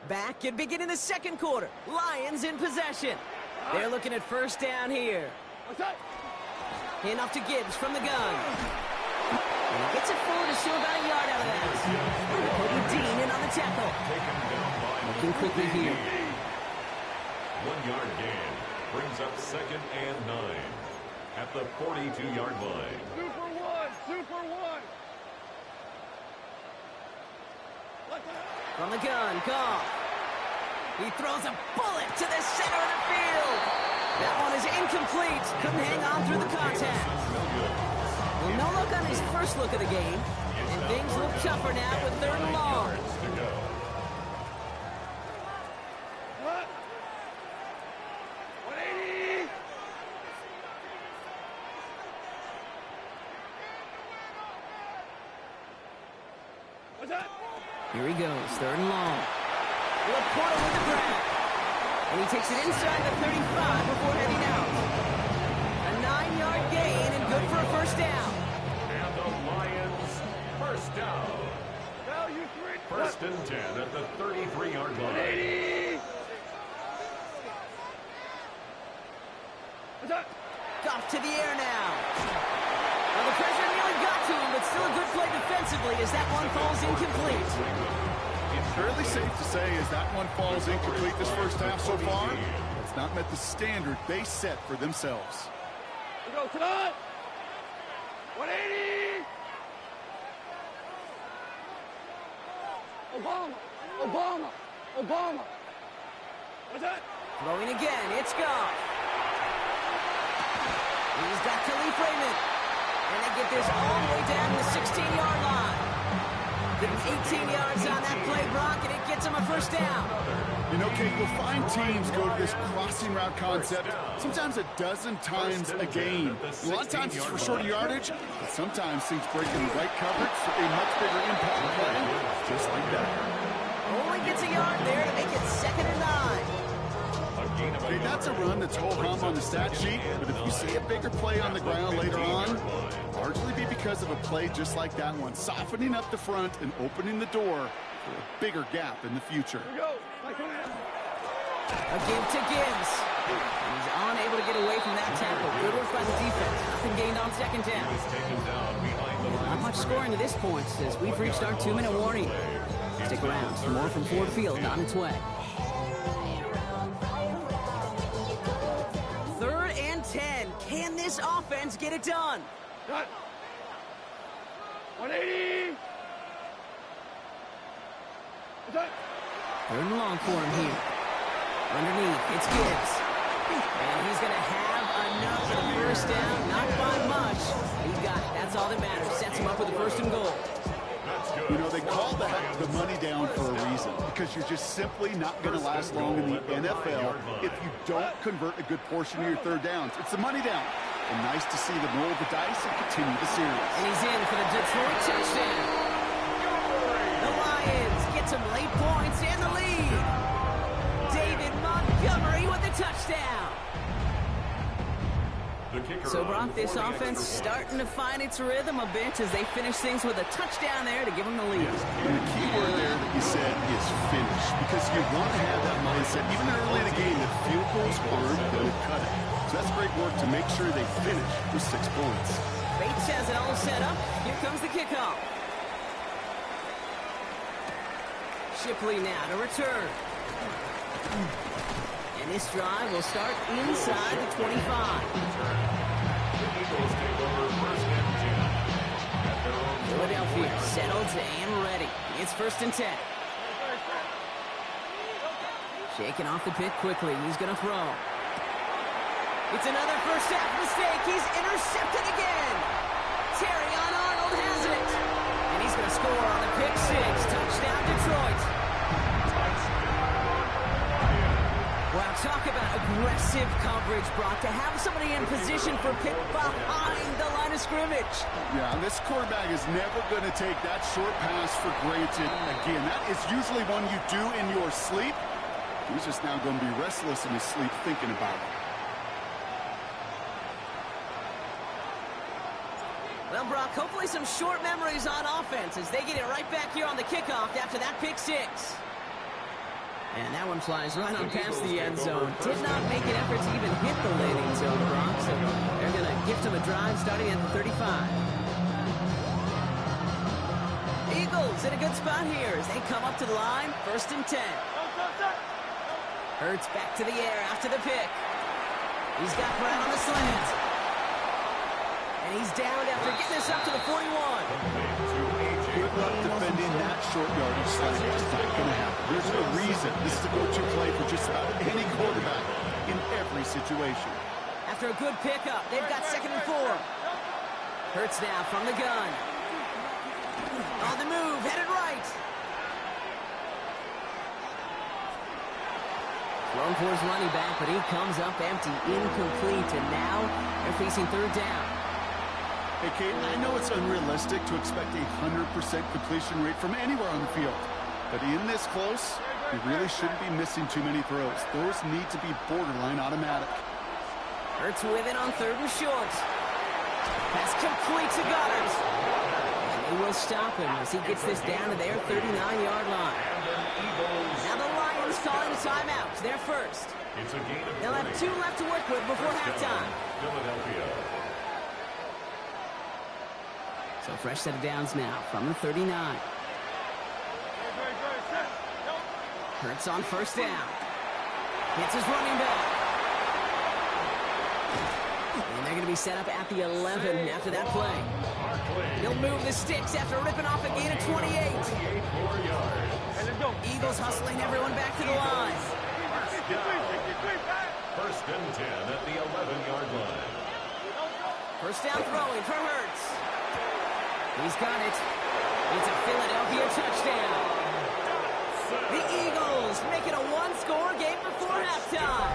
Back and beginning the second quarter. Lions in possession. They're looking at first down here. Hand off to Gibbs from the gun. And he gets it forward to show about a yard out of that. Putting Dean in on the tackle. Looking quickly here. 1-yard gain brings up second and 9 at the 42-yard line. Super one. From the gun, Goff. He throws a bullet to the center of the field. That one is incomplete. Couldn't hang on through the contact. Well, no look on his first look of the game. And things look tougher now with third and long. What? 180. What's that? Here he goes, third and long. Laporta with the grab. And he takes it inside the 35 before heading out. A 9-yard gain and good for a first down. And the Lions first down. First and 10 at the 33-yard line. 180. What's that? Goff to the air now. Well, the pressure nearly got to him, but still a good play defensively as that one falls incomplete. It's fairly safe to say as that one falls incomplete this first half so far, it's not met the standard they set for themselves. We go tonight. 180. Obama. What's that? Throwing again, it's Goff. He's got Khalif Raymond. And they get this all the way down to the 16-yard line. Getting 18 yards on that play, Brock, and it gets him a first down. You know, Kate, you'll find teams go to this crossing route concept sometimes a dozen times a game. A lot of times it's for shorter yardage, but sometimes things break in the right coverage for a much bigger impact play, just like that. Only gets a yard there to make it second and 9. Okay, that's a run that's ho-hum on the stat sheet, but if you see a bigger play on the ground later on, largely be because of a play just like that one, softening up the front and opening the door for a bigger gap in the future. A give to Gibbs. He's unable to get away from that tackle. Good work by the defense. Nothing gained on second down. Taken down behind the On much scoring to this point as we've reached our 2-minute warning. Stick around for more from Ford Field on its way. 3rd and 10. Can this offense get it done? 180. 3rd and long for him here. Underneath, it's Gibbs. And he's going to have enough for the first down. Not by much. He's got it. That's all that matters. Sets him up with the 1st and goal. You know, they call that the money down for a reason, because you're just simply not going to last long in the NFL if you don't convert a good portion of your 3rd downs. It's the money down. And nice to see them roll the dice and continue the series. And he's in for the Detroit touchdown. The Lions get some late points and the lead. David Montgomery with the touchdown. So, Brock, this offense starting to find its rhythm a bit as they finish things with a touchdown there to give them the lead. And the key word there that you said is finish, because you want to have that mindset, even early in the game, that field goals aren't going to cut it. So that's great work to make sure they finish with 6 points. Bates has it all set up. Here comes the kickoff. Shipley now to return. And this drive will start inside the 25. Philadelphia settled and ready. It's 1st and 10. Shaking off the pick quickly. He's going to throw. It's another first half mistake. He's intercepted again. Terrion Arnold has it. And he's going to score on the pick 6. Touchdown Detroit. Wow, talk about aggressive coverage, Brock. To have somebody in position for pick behind the line of scrimmage. Yeah, this quarterback is never going to take that short pass for granted. Again, that is usually one you do in your sleep. He's just now going to be restless in his sleep thinking about it. Well, Brock, hopefully some short memories on offense as they get it right back here on the kickoff after that pick 6. And that one flies right on past the end zone. Did not make an effort to even hit the landing zone, Brock. So they're going to gift him a drive starting at the 35. Eagles in a good spot here as they come up to the line. 1st and 10. Hurts back to the air after the pick. He's got Brown on the slant. And he's down after getting this up to the 41. Good luck defending that short yardage slant. It's not going to happen. There's no reason. This is a go-to play for just about any quarterback in every situation. After a good pickup, they've got 2nd and 4. Hurts now from the gun. On the move, headed right. Thrown for his running back, but he comes up empty, incomplete, and now they're facing 3rd down. Hey, Kate, I know it's unrealistic to expect a 100% completion rate from anywhere on the field. But in this close, you really shouldn't be missing too many throws. Those need to be borderline automatic. Hurts with it on 3rd and short. Pass complete to Goddard. And they will stop him as he gets this down to their 39-yard line. Now the Lions calling timeout. They're first. They'll have 2 left to work with before halftime. Philadelphia. So fresh set of downs now from the 39. Hurts on 1st down. Hits his running back. And they're going to be set up at the 11 after that play. He'll move the sticks after ripping off a gain of 28. Eagles hustling everyone back to the line. 1st and 10 at the 11-yard line. 1st down throwing for Hurts. He's got it. It's a Philadelphia touchdown. The Eagles make it a 1-score game before halftime.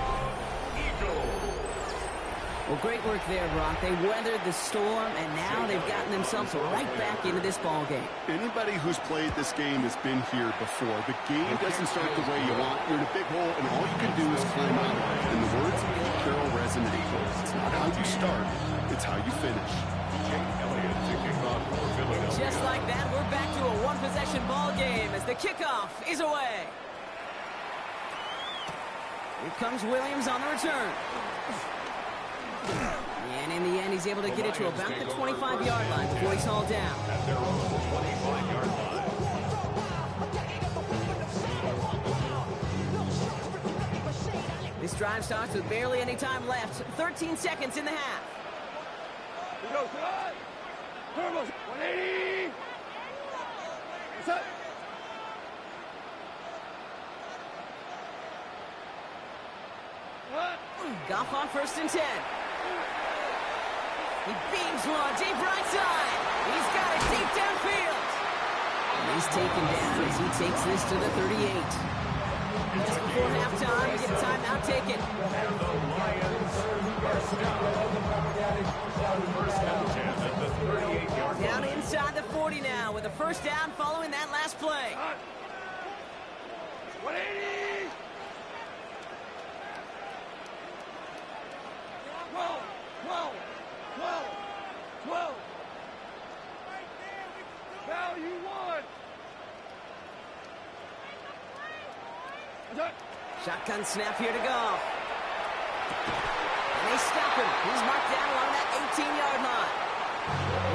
Well, great work there, Brock. They weathered the storm, and now they've gotten themselves right back into this ball game. Anybody who's played this game has been here before. The game doesn't start the way you want. You're in a big hole, and all you can do is climb out. And the words of Pete Carroll resonate. It's not how you start, it's how you finish. Just like that, we're back to a one-possession ball game as the kickoff is away. Here comes Williams on the return. And in the end, he's he's able to get it to about the 25-yard line before he's hauled down. At their own 25-yard line. This drive starts with barely any time left. 13 seconds in the half. Here goes tonight. Turbos. 180. What's up? Goff on 1st and 10. He beams one deep right side. He's got it deep downfield. And he's taken down as he takes this to the 38. Just before halftime, we get a timeout taken. And the Lions first down. First and 10 at the 38-yard line. Down inside the 40 now with a first down following that last play. 180. 12. 12. 12. 12. Value one. Shotgun snap here to go. And they stop him. He's marked down along that 18-yard line.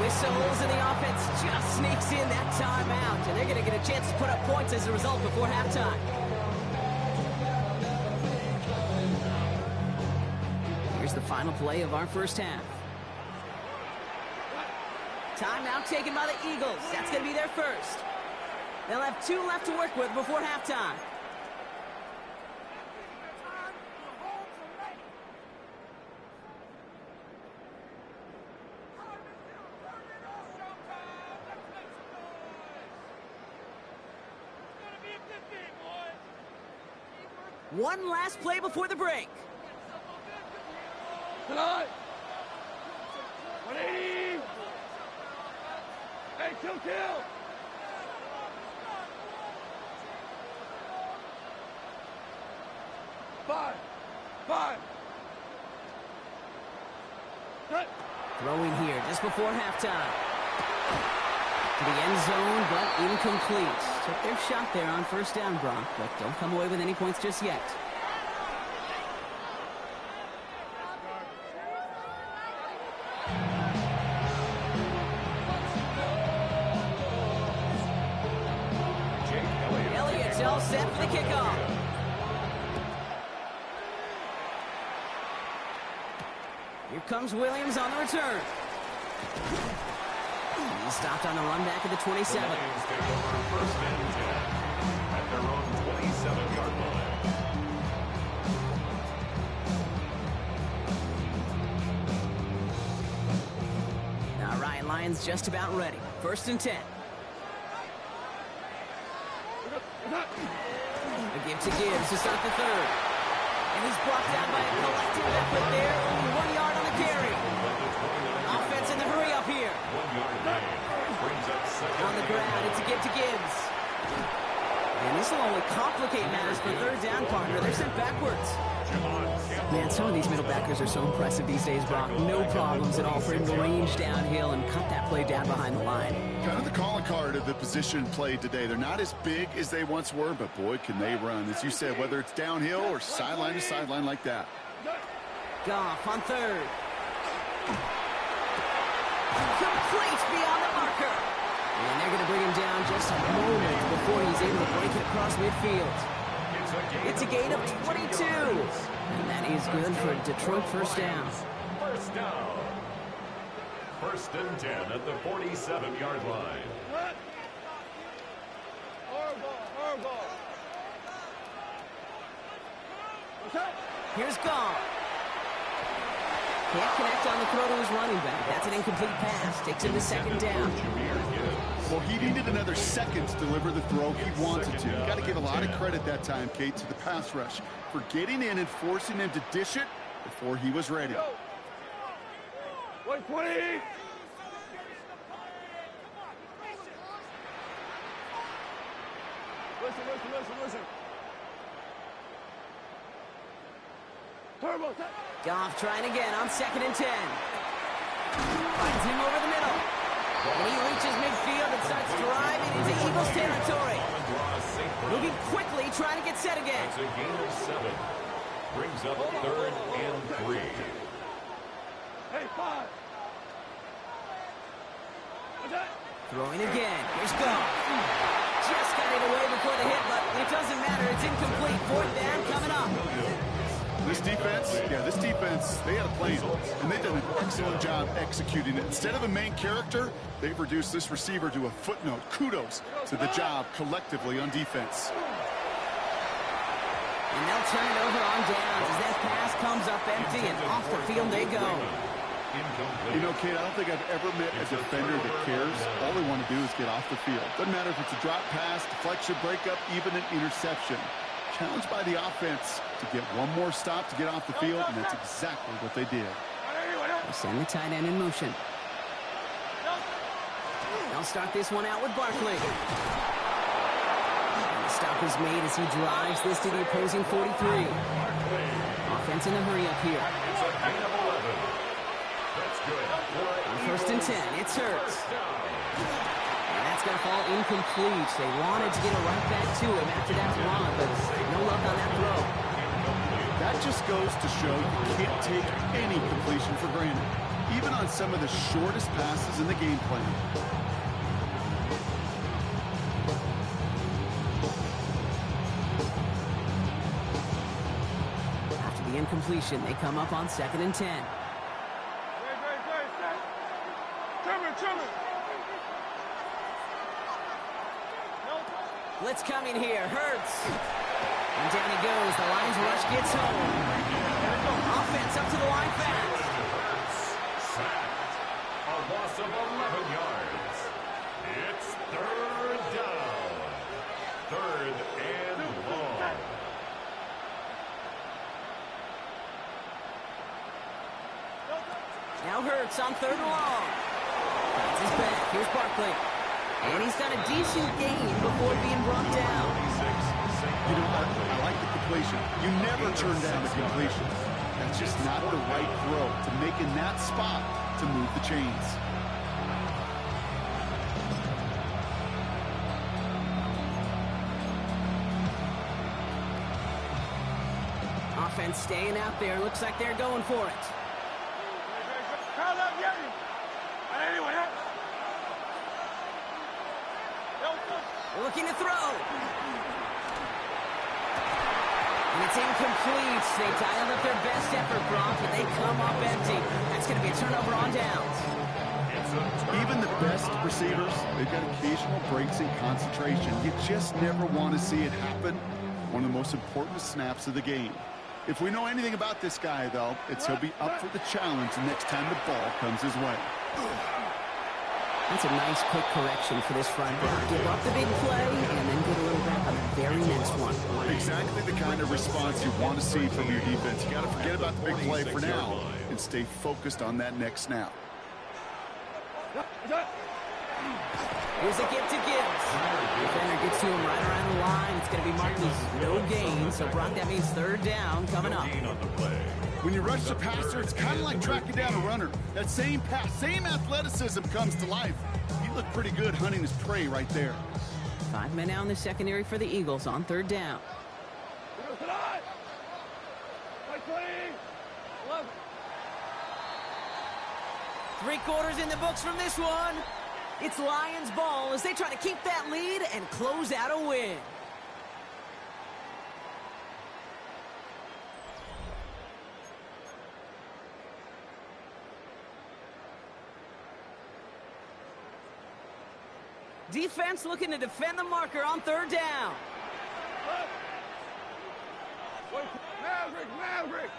Whistles and the offense just sneaks in that timeout. And they're going to get a chance to put up points as a result before halftime. Here's the final play of our first half. Timeout taken by the Eagles. That's going to be their first. They'll have 2 left to work with before halftime. One last play before the break. Tonight. 180. Hey, kill. 5. Throwing here just before halftime. To the end zone, but incomplete. Took their shot there on first down, Brock, but don't come away with any points just yet. Elliott's all set for the kickoff. Here comes Williams on the return. He's stopped on the run back at the 27. The Lions take over first and 10 at their own 27-yard line. All right, Lions just about ready. First and 10. A give to Gibbs to start the third. And he's brought down by a collective effort there. Only 1 yard on the carry. Offense in the hurry up here. 1 yard gain. Brings up second. On the ground, it's a give to Gibbs. And this will only complicate matters for third down, partner. They're sent backwards. Man, some of these middle backers are so impressive these days, Brock. No problems at all for him to range downhill and cut that play down behind the line. Kind of the calling card of the position played today. They're not as big as they once were, but boy, can they run. As you said, whether it's downhill or sideline to sideline like that. Goff on third. Complete beyond the marker. And they're going to bring him down just a moment before he's able to break it across midfield. It's a gain of 22. And that is good for Detroit first down. First down. First and 10 at the 47-yard line. Here's Goff. Can't connect on the throw to his running back. That's an incomplete pass. Takes him to second down. Well, he needed another second to deliver the throw he wanted to. You got to give a lot of credit that time, Kate, to the pass rush for getting in and forcing him to dish it before he was ready. 120. Listen. Turbo. Goff trying again on second and 10. Finds him over the middle. And he reaches midfield and starts driving into Eagles territory. Moving quickly, trying to get set again. It's a gain of 7. Brings up third and 3. Hey, 5. Throwing again. Here's Goff. Just got it away before the hit, but it doesn't matter. It's incomplete. Fourth down coming up. This defense, they had a plan, and they've done an excellent job executing it. Instead of a main character, they've reduced this receiver to a footnote. Kudos to the job collectively on defense. And they'll turn it over on downs as that pass comes up empty, and off the field they go. You know, Kate, I don't think I've ever met a defender that cares. All they want to do is get off the field. Doesn't matter if it's a drop pass, deflection, breakup, even an interception. Challenged by the offense to get one more stop to get off the field, and that's exactly what they did. They send the tight end in motion. They'll start this one out with Barkley. And the stop is made as he drives this to the opposing 43. Offense in a hurry up here. On 1st and 10, it's Hurts. And that's going to fall incomplete. They wanted to get it right back to him after that run, but no luck on that throw. That just goes to show you can't take any completion for granted, even on some of the shortest passes in the game plan. After the incompletion, they come up on 2nd and 10. Blitz coming here. Hurts. And down he goes. The Lions rush gets home. Offense up to the line fast. Sacked. A loss of 11 yards. It's 3rd down. 3rd and long. Now Hurts on 3rd and long. That's his back. Here's Barkley. And he's got a decent gain before being brought down. You know, I like the completion. You never turn down the completion. That's just not the right throw to make in that spot to move the chains. Offense staying out there. Looks like they're going for it. Looking to throw. And it's incomplete. They dialed up their best effort, Brock, and they come up empty. That's going to be a turnover on downs. Even the best receivers, they've got occasional breaks in concentration. You just never want to see it happen. One of the most important snaps of the game. If we know anything about this guy, though, it's he'll be up for the challenge next time the ball comes his way. That's a nice quick correction for this front. Give up the big play and then get a little back on the very next one. Exactly the kind of response you want to see from your defense. You got to forget about the big play for now and stay focused on that next snap. Here's a give to Gibbs. Defender gets to him right around the line. It's going to be marked as no gain. So, Brock, that means 3rd down coming up. When you rush the passer, it's kind of like tracking down a runner. That same pass, same athleticism comes to life. He looked pretty good hunting his prey right there. 5 men out in the secondary for the Eagles on 3rd down. 3 quarters in the books from this one. It's Lions ball as they try to keep that lead and close out a win. Defense looking to defend the marker on 3rd down. Maverick!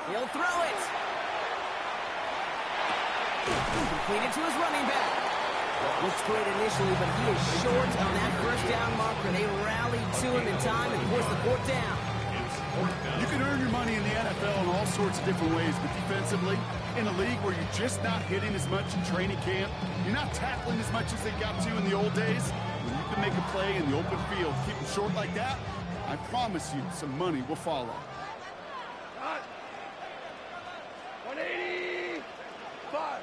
He'll throw it. Completed to his running back. Looks great initially, but he is short on that 1st down marker. They rallied to him in time and forced the 4th down. You can earn your money in the NFL in all sorts of different ways, but defensively, in a league where you're just not hitting as much in training camp, you're not tackling as much as they got to in the old days, when you can make a play in the open field, keep them short like that, I promise you some money will follow. 180! 5!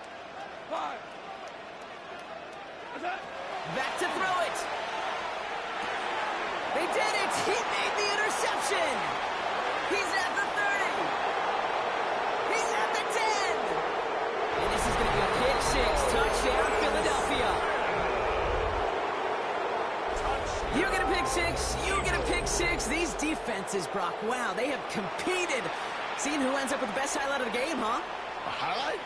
Back to throw it. They did it. He made the interception. He's at the 30. He's at the 10. defenses, Brock. Wow, they have competed. Seeing who ends up with the best highlight of the game, huh? A highlight?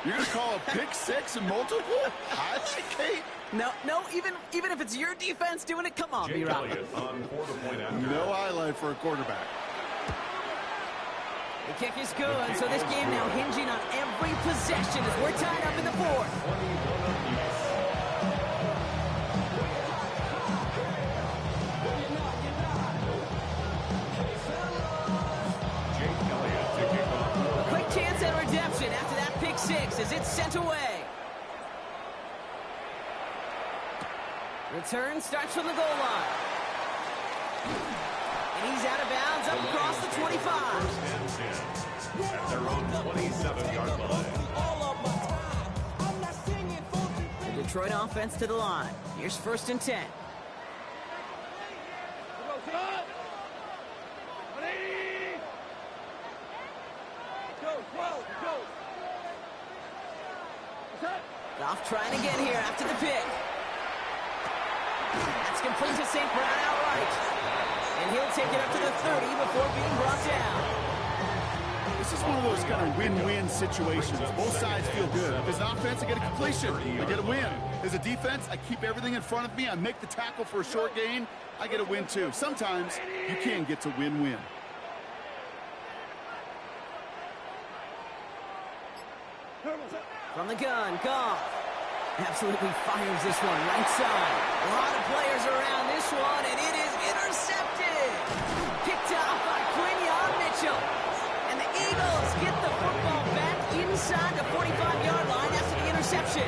You're going to call a pick six and multiple? Highlight, Kate? No, even if it's your defense doing it, come on, Jake B-Rob. Elliott on for the point after. No highlight for a quarterback. The kick is good, so this game now hinging on every possession as we're tied up in the fourth. Jake Elliott to kick off. A quick chance at redemption after that pick six as it's sent away. Return starts from the goal line. And he's out of bounds up across the 25. First and 10 at their own 27-yard line. The Detroit offense to the line. Here's first and 10. Goff trying again here after the pick. That's complete to St. Brown outright. And he'll take it up to the 30 before being brought down. This is one of those kind of win-win situations. Both sides feel good. As an offense, I get a completion. I get a win. As a defense, I keep everything in front of me. I make the tackle for a short gain. I get a win, too. Sometimes you can get to win-win. From the gun, Goff. Absolutely fires this one, right side. A lot of players around this one, and it is intercepted. Picked off by Quinion Mitchell. And the Eagles get the football back inside the 45-yard line after the interception.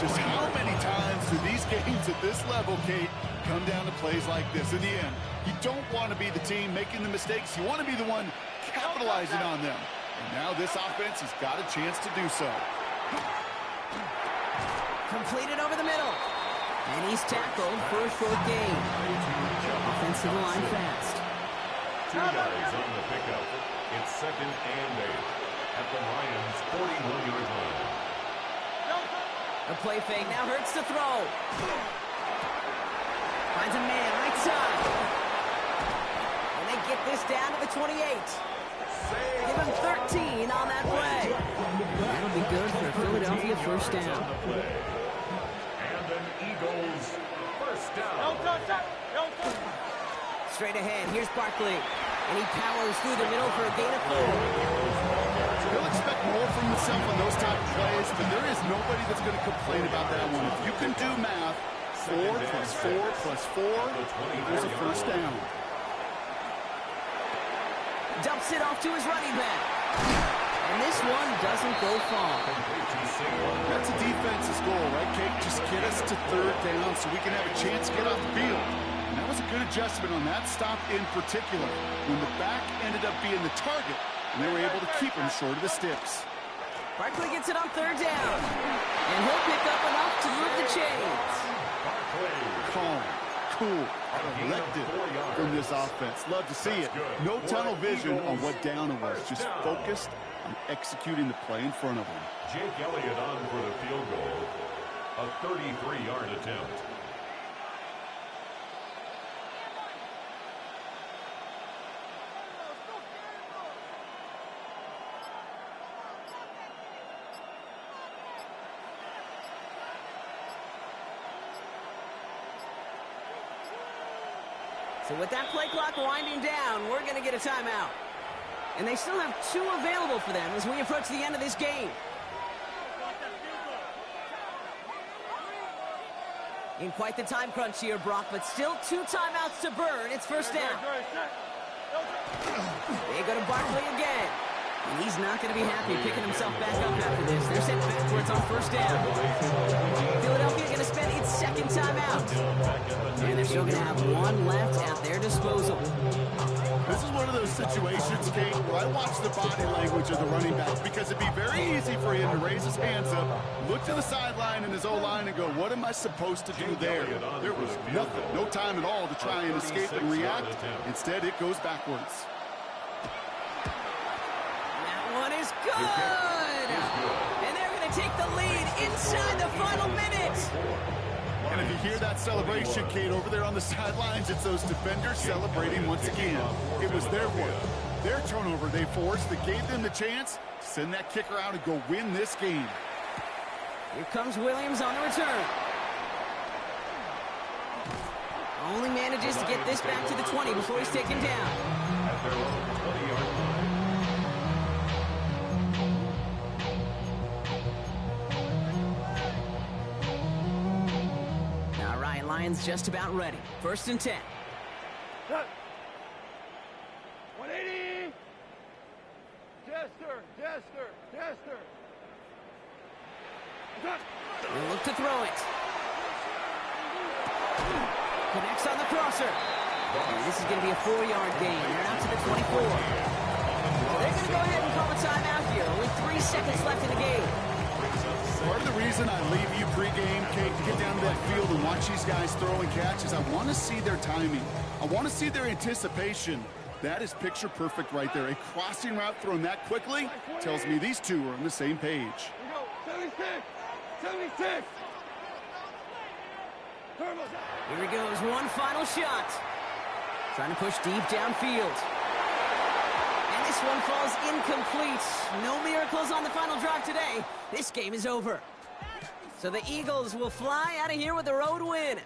Just how many times do these games at this level, Kate, come down to plays like this? In the end, you don't want to be the team making the mistakes. You want to be the one capitalizing on them. And now this offense has got a chance to do so. Completed over the middle. And he's tackled for a short gain. Offensive line fast. 2 yards on the pickup. It's second and 8 at the Lions' 41-yard line. A play fake now hurts to throw. Finds a man right side. And they get this down to the 28. Give him 13 on that play. That'll be good for a Philadelphia first down. And an Eagles first down. Straight ahead, here's Barkley. And he powers through the middle for a gain of 4. He'll expect more from himself on those type of plays, but there is nobody that's going to complain about that one. If you can do math, 4 plus 4 plus 4 equals a first down. Dumps it off to his running back. And this one doesn't go far. That's a defense's goal, right, Kate? Just get us to third down so we can have a chance to get off the field. And that was a good adjustment on that stop in particular, when the back ended up being the target, and they were able to keep him short of the sticks. Barkley gets it on third down. And he'll pick up enough to move the chains. Calm, cool, collected from this offense. Love to see it. No tunnel vision on what down it was. Just focused on executing the play in front of him. Jake Elliott on for the field goal. A 33-yard attempt. So with that play clock winding down, we're going to get a timeout. And they still have 2 available for them as we approach the end of this game. In quite the time crunch here, Brock, but still 2 timeouts to burn. It's first down. They go to Barkley again. And he's not going to be happy picking himself back up after this. They're sent backwards on first down. Philadelphia going to spend its second timeout. And they're still going to have 1 left at their disposal. This is one of those situations, Kate, where I watch the body language of the running back, because it'd be very easy for him to raise his hands up, look to the sideline in his O-line and go, what am I supposed to do there? There was nothing, no time at all to try and escape and react. Instead, it goes backwards. One is good! And they're going to take the lead inside the final minute. And if you hear that celebration, Kate, over there on the sidelines, it's those defenders celebrating once again. It was their work, their turnover they forced that gave them the chance to send that kicker out and go win this game. Here comes Williams on the return. Only manages to get this back to the 20 before he's taken down. All right, Lions just about ready. 1st and 10. 180. Jester. They look to throw it. Connects on the crosser. And this is going to be a 4-yard gain. They're out to the 24. So they're going to go ahead and call a timeout here with 3 seconds left in the game. Part of the reason I leave you pregame, Kate, to get down to that field and watch these guys throw and catch is I want to see their timing. I want to see their anticipation. That is picture perfect right there. A crossing route thrown that quickly tells me these two are on the same page. 76. Here he goes, one final shot. Trying to push deep downfield. And this one falls incomplete. No miracles on the final drive today. This game is over. So the Eagles will fly out of here with a road win.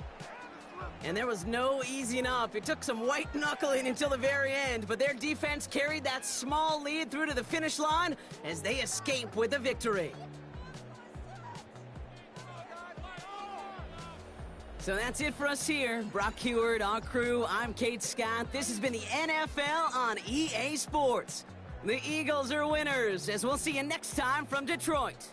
And there was no easing up. It took some white knuckling until the very end, but their defense carried that small lead through to the finish line as they escape with a victory. So that's it for us here. Brock Heward, our crew, I'm Kate Scott. This has been the NFL on EA Sports. The Eagles are winners, as we'll see you next time from Detroit.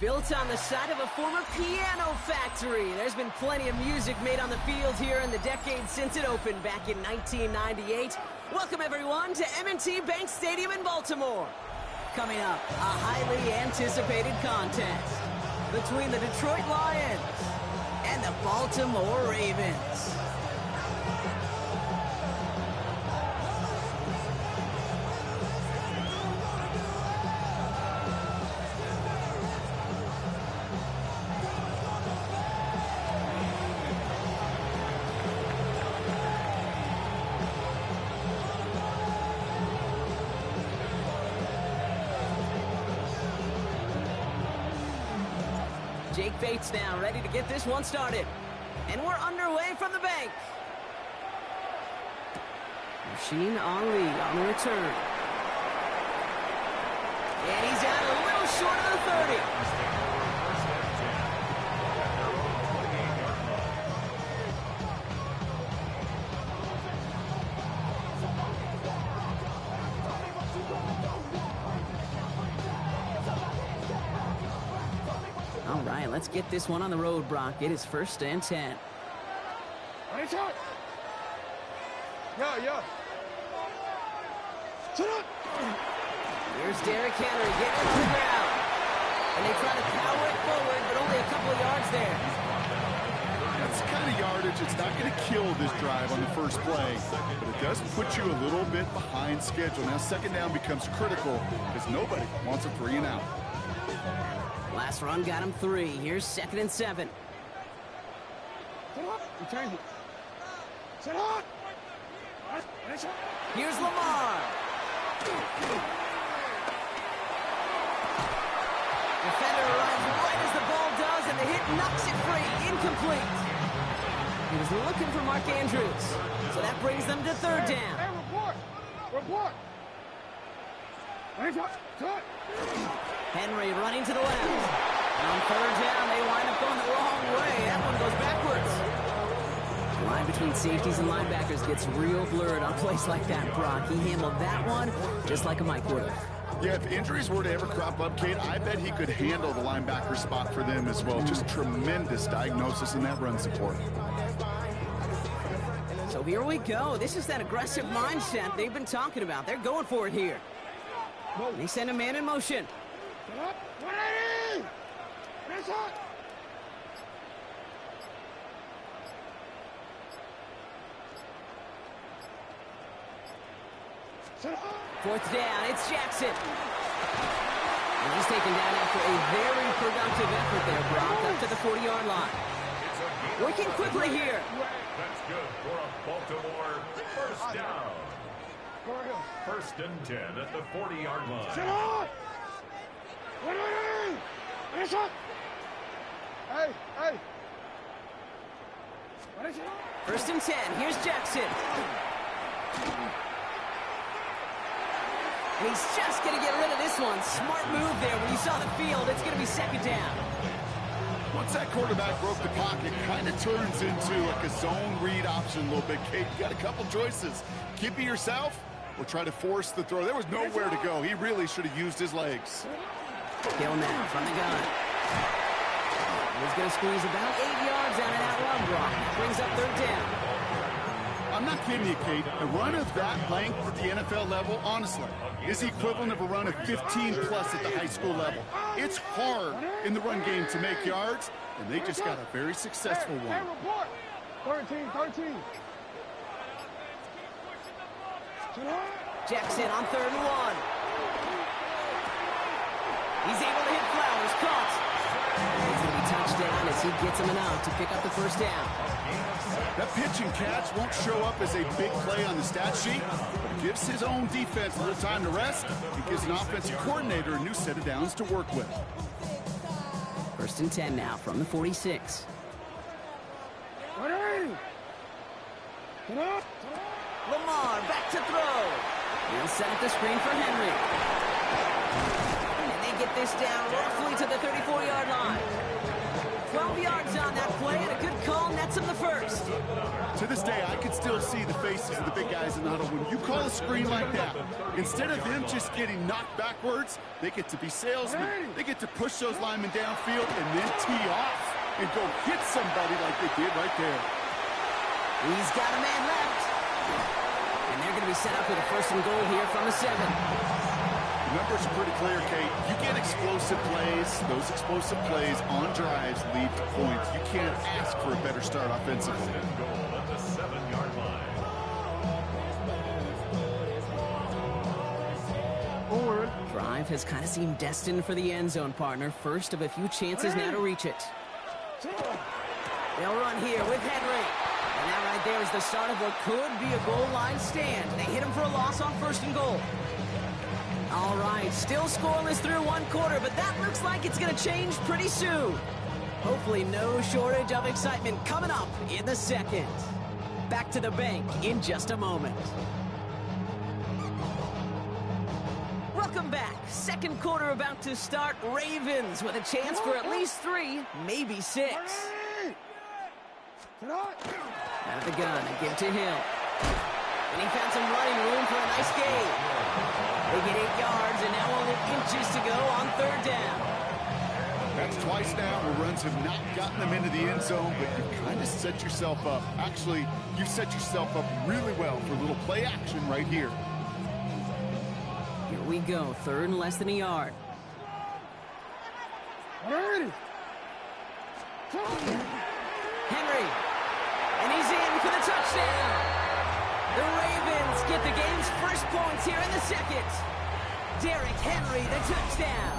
Built on the side of a former piano factory, there's been plenty of music made on the field here in the decade since it opened back in 1998. Welcome, everyone, to M&T Bank Stadium in Baltimore. Coming up, a highly anticipated contest between the Detroit Lions and the Baltimore Ravens. Jake Bates now ready to get this one started. And we're underway from the bank. Machine Ali on the return. And he's out a little short of the 30. All right, let's get this one on the road, Brock. It is 1st and 10. Here's Derrick Henry getting it to the ground. And they try to power it forward, but only a couple of yards there. That's the kind of yardage. It's not going to kill this drive on the first play, but it does put you a little bit behind schedule. Now second down becomes critical because nobody wants a 3 and out. Last run got him 3. Here's 2nd and 7. Here's Lamar. Defender arrives right as the ball does, and the hit knocks it free. Incomplete. He was looking for Mark Andrews. So that brings them to 3rd down. Hey, report! Henry running to the left. And on 3rd down, they wind up going the wrong way. That one goes backwards. The line between safeties and linebackers gets real blurred on plays like that, Brock. He handled that one just like a Mike would have. Yeah, if injuries were to ever crop up, Kate, I bet he could handle the linebacker spot for them as well. Just tremendous diagnosis in that run support. So here we go. This is that aggressive mindset they've been talking about. They're going for it here. They send a man in motion. Fourth down, it's Jackson. And he's taken down after a very productive effort there, Brock, up to the 40-yard line. Working quickly here. That's good for a Baltimore first down. 1st and 10 at the 40-yard line. Hey! 1st and 10. Here's Jackson. And he's just going to get rid of this one. Smart move there. When you saw the field, it's going to be 2nd down. Once that quarterback broke the pocket, kind of turns into like a zone read option a little bit. Kate, you got a couple choices. Keep it yourself or try to force the throw. There was nowhere to go. He really should have used his legs. Hill now from the gun. He's going to squeeze about 8 yards out of that run block. Brings up 3rd down. I'm not kidding you, Kate. A run of that length at the NFL level, honestly, is the equivalent of a run of 15-plus at the high school level. It's hard in the run game to make yards, and they just got a very successful one. 13. Jackson on 3rd and 1. He's able to hit Flowers. Caught. It's going to be touchdown as he gets him enough to pick up the 1st down. That pitch and catch won't show up as a big play on the stat sheet, but it gives his own defense a little time to rest. It gives an offensive coordinator a new set of downs to work with. 1st and 10 now from the 46. Lamar back to throw. He'll set up the screen for Henry. And they get this down roughly to the 34-yard line. 12 yards on that play, and a good call nets him the 1st. To this day, I can still see the faces of the big guys in the huddle. When you call a screen like that, instead of them just getting knocked backwards, they get to be salesmen. They get to push those linemen downfield and then tee off and go hit somebody like they did right there. He's got a man left. And they're going to be set up with a 1st and goal here from the 7. The numbers are pretty clear, Kate. You get explosive plays. Those explosive plays on drives lead to points. You can't ask for a better start offensively. Goal at the 7-yard line. Drive has kind of seemed destined for the end zone, partner. First of a few chances now to reach it. They'll run here with Henry. And that right there is the start of what could be a goal line stand. They hit him for a loss on 1st and goal. All right, still scoreless through 1 quarter, but that looks like it's going to change pretty soon. Hopefully no shortage of excitement coming up in the 2nd. Back to the bank in just a moment. Welcome back. 2nd quarter about to start. Ravens with a chance for at least 3, maybe 6. Out of the gun and give to Hill. And he found some running room for a nice gain. They get 8 yards and now only inches to go on 3rd down. That's twice now where runs have not gotten them into the end zone, but you've kind of set yourself up. Actually, you've set yourself up really well for a little play action right here. Here we we go. Third and less than a yard. Ready. Henry. And he's in for the touchdown. The Ravens get the game's first points here in the second. Derrick Henry, the touchdown.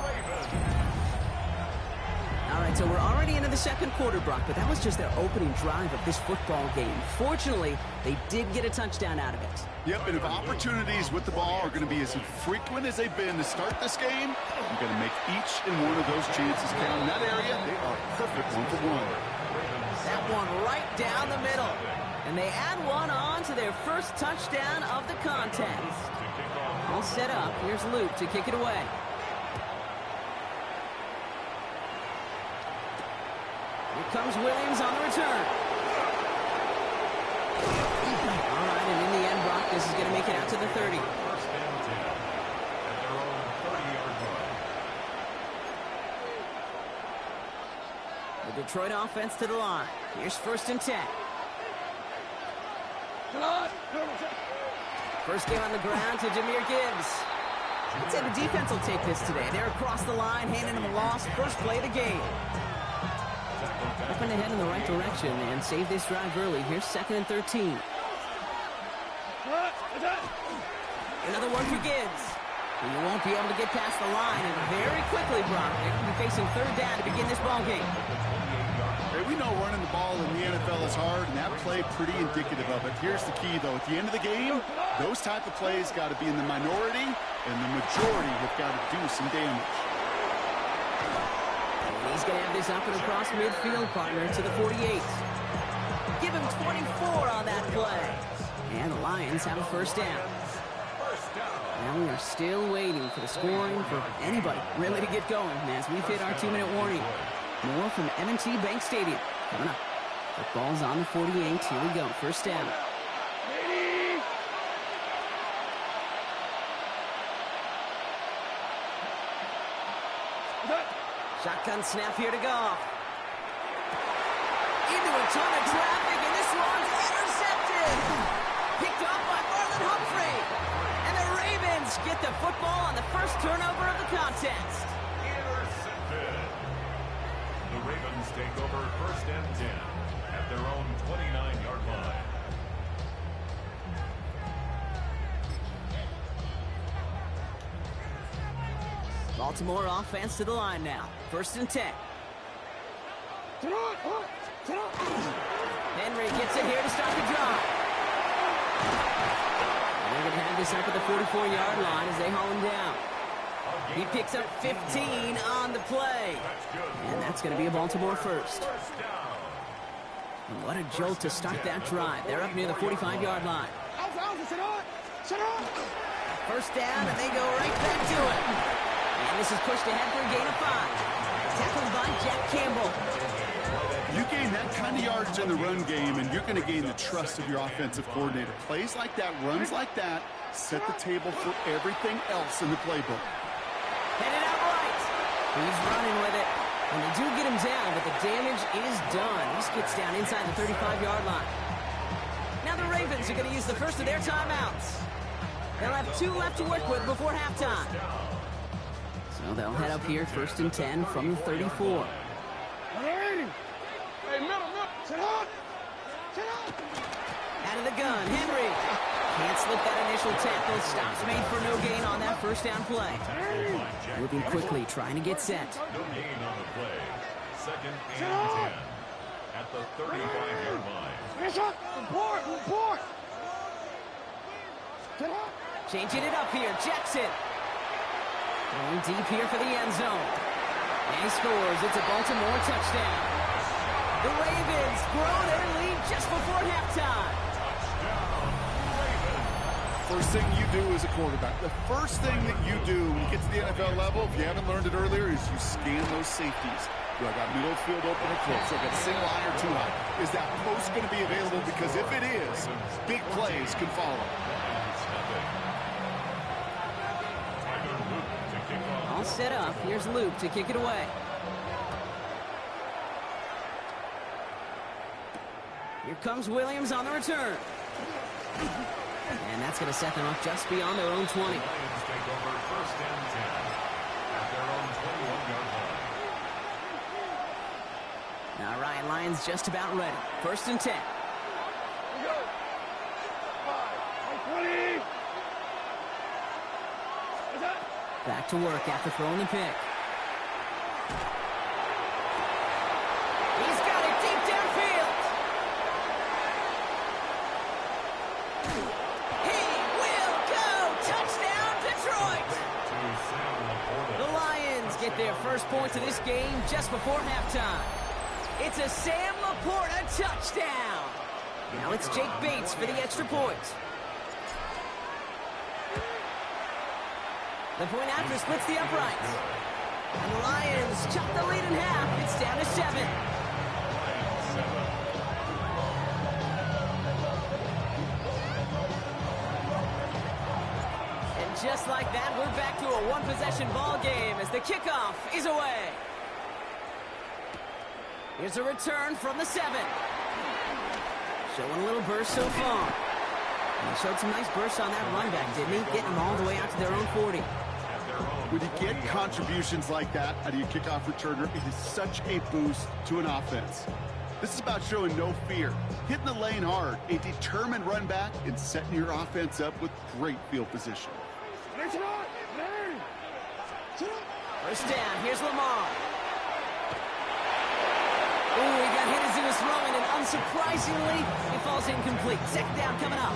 All right, so we're already into the second quarter, Brock, but that was just their opening drive of this football game. Fortunately, they did get a touchdown out of it. Yep, and if opportunities with the ball are going to be as frequent as they've been to start this game, you're going to make each and one of those chances count. In that area, they are perfect one-for-one. That one right down the middle. And they add one on to their first touchdown of the contest. All set up. Here's Luke to kick it away. Here comes Williams on the return. All right, and in the end, Brock, this is going to make it out to the 30. First and 10 at their own 30-yard line. The Detroit offense to the line. Here's first and 10. First game on the ground to Jahmyr Gibbs. I'd say the defense will take this today. They're across the line, handing him a loss. First play of the game. Hoping to head in the right direction and save this drive early. Here's second and 13. Another one for Gibbs. He won't be able to get past the line, and very quickly, Brock, they're going to be facing third down to begin this ball game. Hey, we know running the ball in the NFL is hard, and that play pretty indicative of it. Here's the key, though. At the end of the game, those type of plays got to be in the minority, and the majority have got to do some damage. He's going to have this up and across midfield, partner, to the 48. Give him 24 on that play. And the Lions have a first down. Now we are still waiting for the scoring for anybody really to get going as we've hit our 2-minute warning. More from M&T Bank Stadium coming up. The ball's on the 48. Here we go. First down. Shotgun snap here to Goff. Into a ton of traffic, and this one's intercepted. Picked off by Marlon Humphrey. And the Ravens get the football on the first turnover of the contest. Intercepted. The Ravens take over first and 10 at their own 29-yard line. Baltimore offense to the line now. First and 10. Henry gets it here to start the drive. And they're going to have this up at the 44-yard line as they haul him down. He picks up 15 on the play. And that's going to be a Baltimore first. And what a jolt to start that drive. They're up near the 45-yard line. First down, and they go right back to it. And this is pushed ahead for a gain of 5. Tackled by Jack Campbell. You gain that kind of yardage in the run game, and you're going to gain the trust of your offensive coordinator. Plays like that, runs like that, set the table for everything else in the playbook. Headed out right. He's running with it. And they do get him down, but the damage is done. He gets down inside the 35-yard line. Now the Ravens are going to use the first of their timeouts. They'll have 2 left to work with before halftime. So they'll head up here first and 10 from the 34. Out of the gun, Henry. Can't slip that initial tackle. Stops made for no gain on that first down play. Moving quickly, trying to get set. No gain on the play. Second and 10 at the 35-yard line. Changing it up here, Jackson. Going deep here for the end zone. And he scores. It's a Baltimore touchdown. The Ravens grow their lead just before halftime. First thing you do as a quarterback, the first thing that you do when you get to the NFL level, if you haven't learned it earlier, is you scan those safeties. Do I got middle field open or close? Do I got single high or 2 high? Is that post going to be available? Because if it is, big plays can follow. All set up. Here's Luke to kick it away. Here comes Williams on the return. And that's going to set them up just beyond their own 20. and 10 at their own 21-yard line. Now Ryan Lyons just about ready. 1st and 10. Back to work after throwing the pick. He's got it deep downfield. He will go. Touchdown, Detroit. The Lions get their first points of this game just before halftime. It's a Sam Laporta touchdown. Now it's Jake Bates for the extra point. The point after splits the uprights. And the Lions chop the lead in half. It's down to 7. And just like that, we're back to a one-possession ball game as the kickoff is away. Here's a return from the 7. Showing a little burst so far. And he showed some nice bursts on that run back, didn't he? Getting them all the way out to their own 40. When you get contributions like that out of your kickoff returner, it is such a boost to an offense. This is about showing no fear, hitting the lane hard, a determined run back, and setting your offense up with great field position. First down, here's Lamar. Ooh, he got hit as he was throwing, and unsurprisingly, he falls incomplete. 2nd down coming up.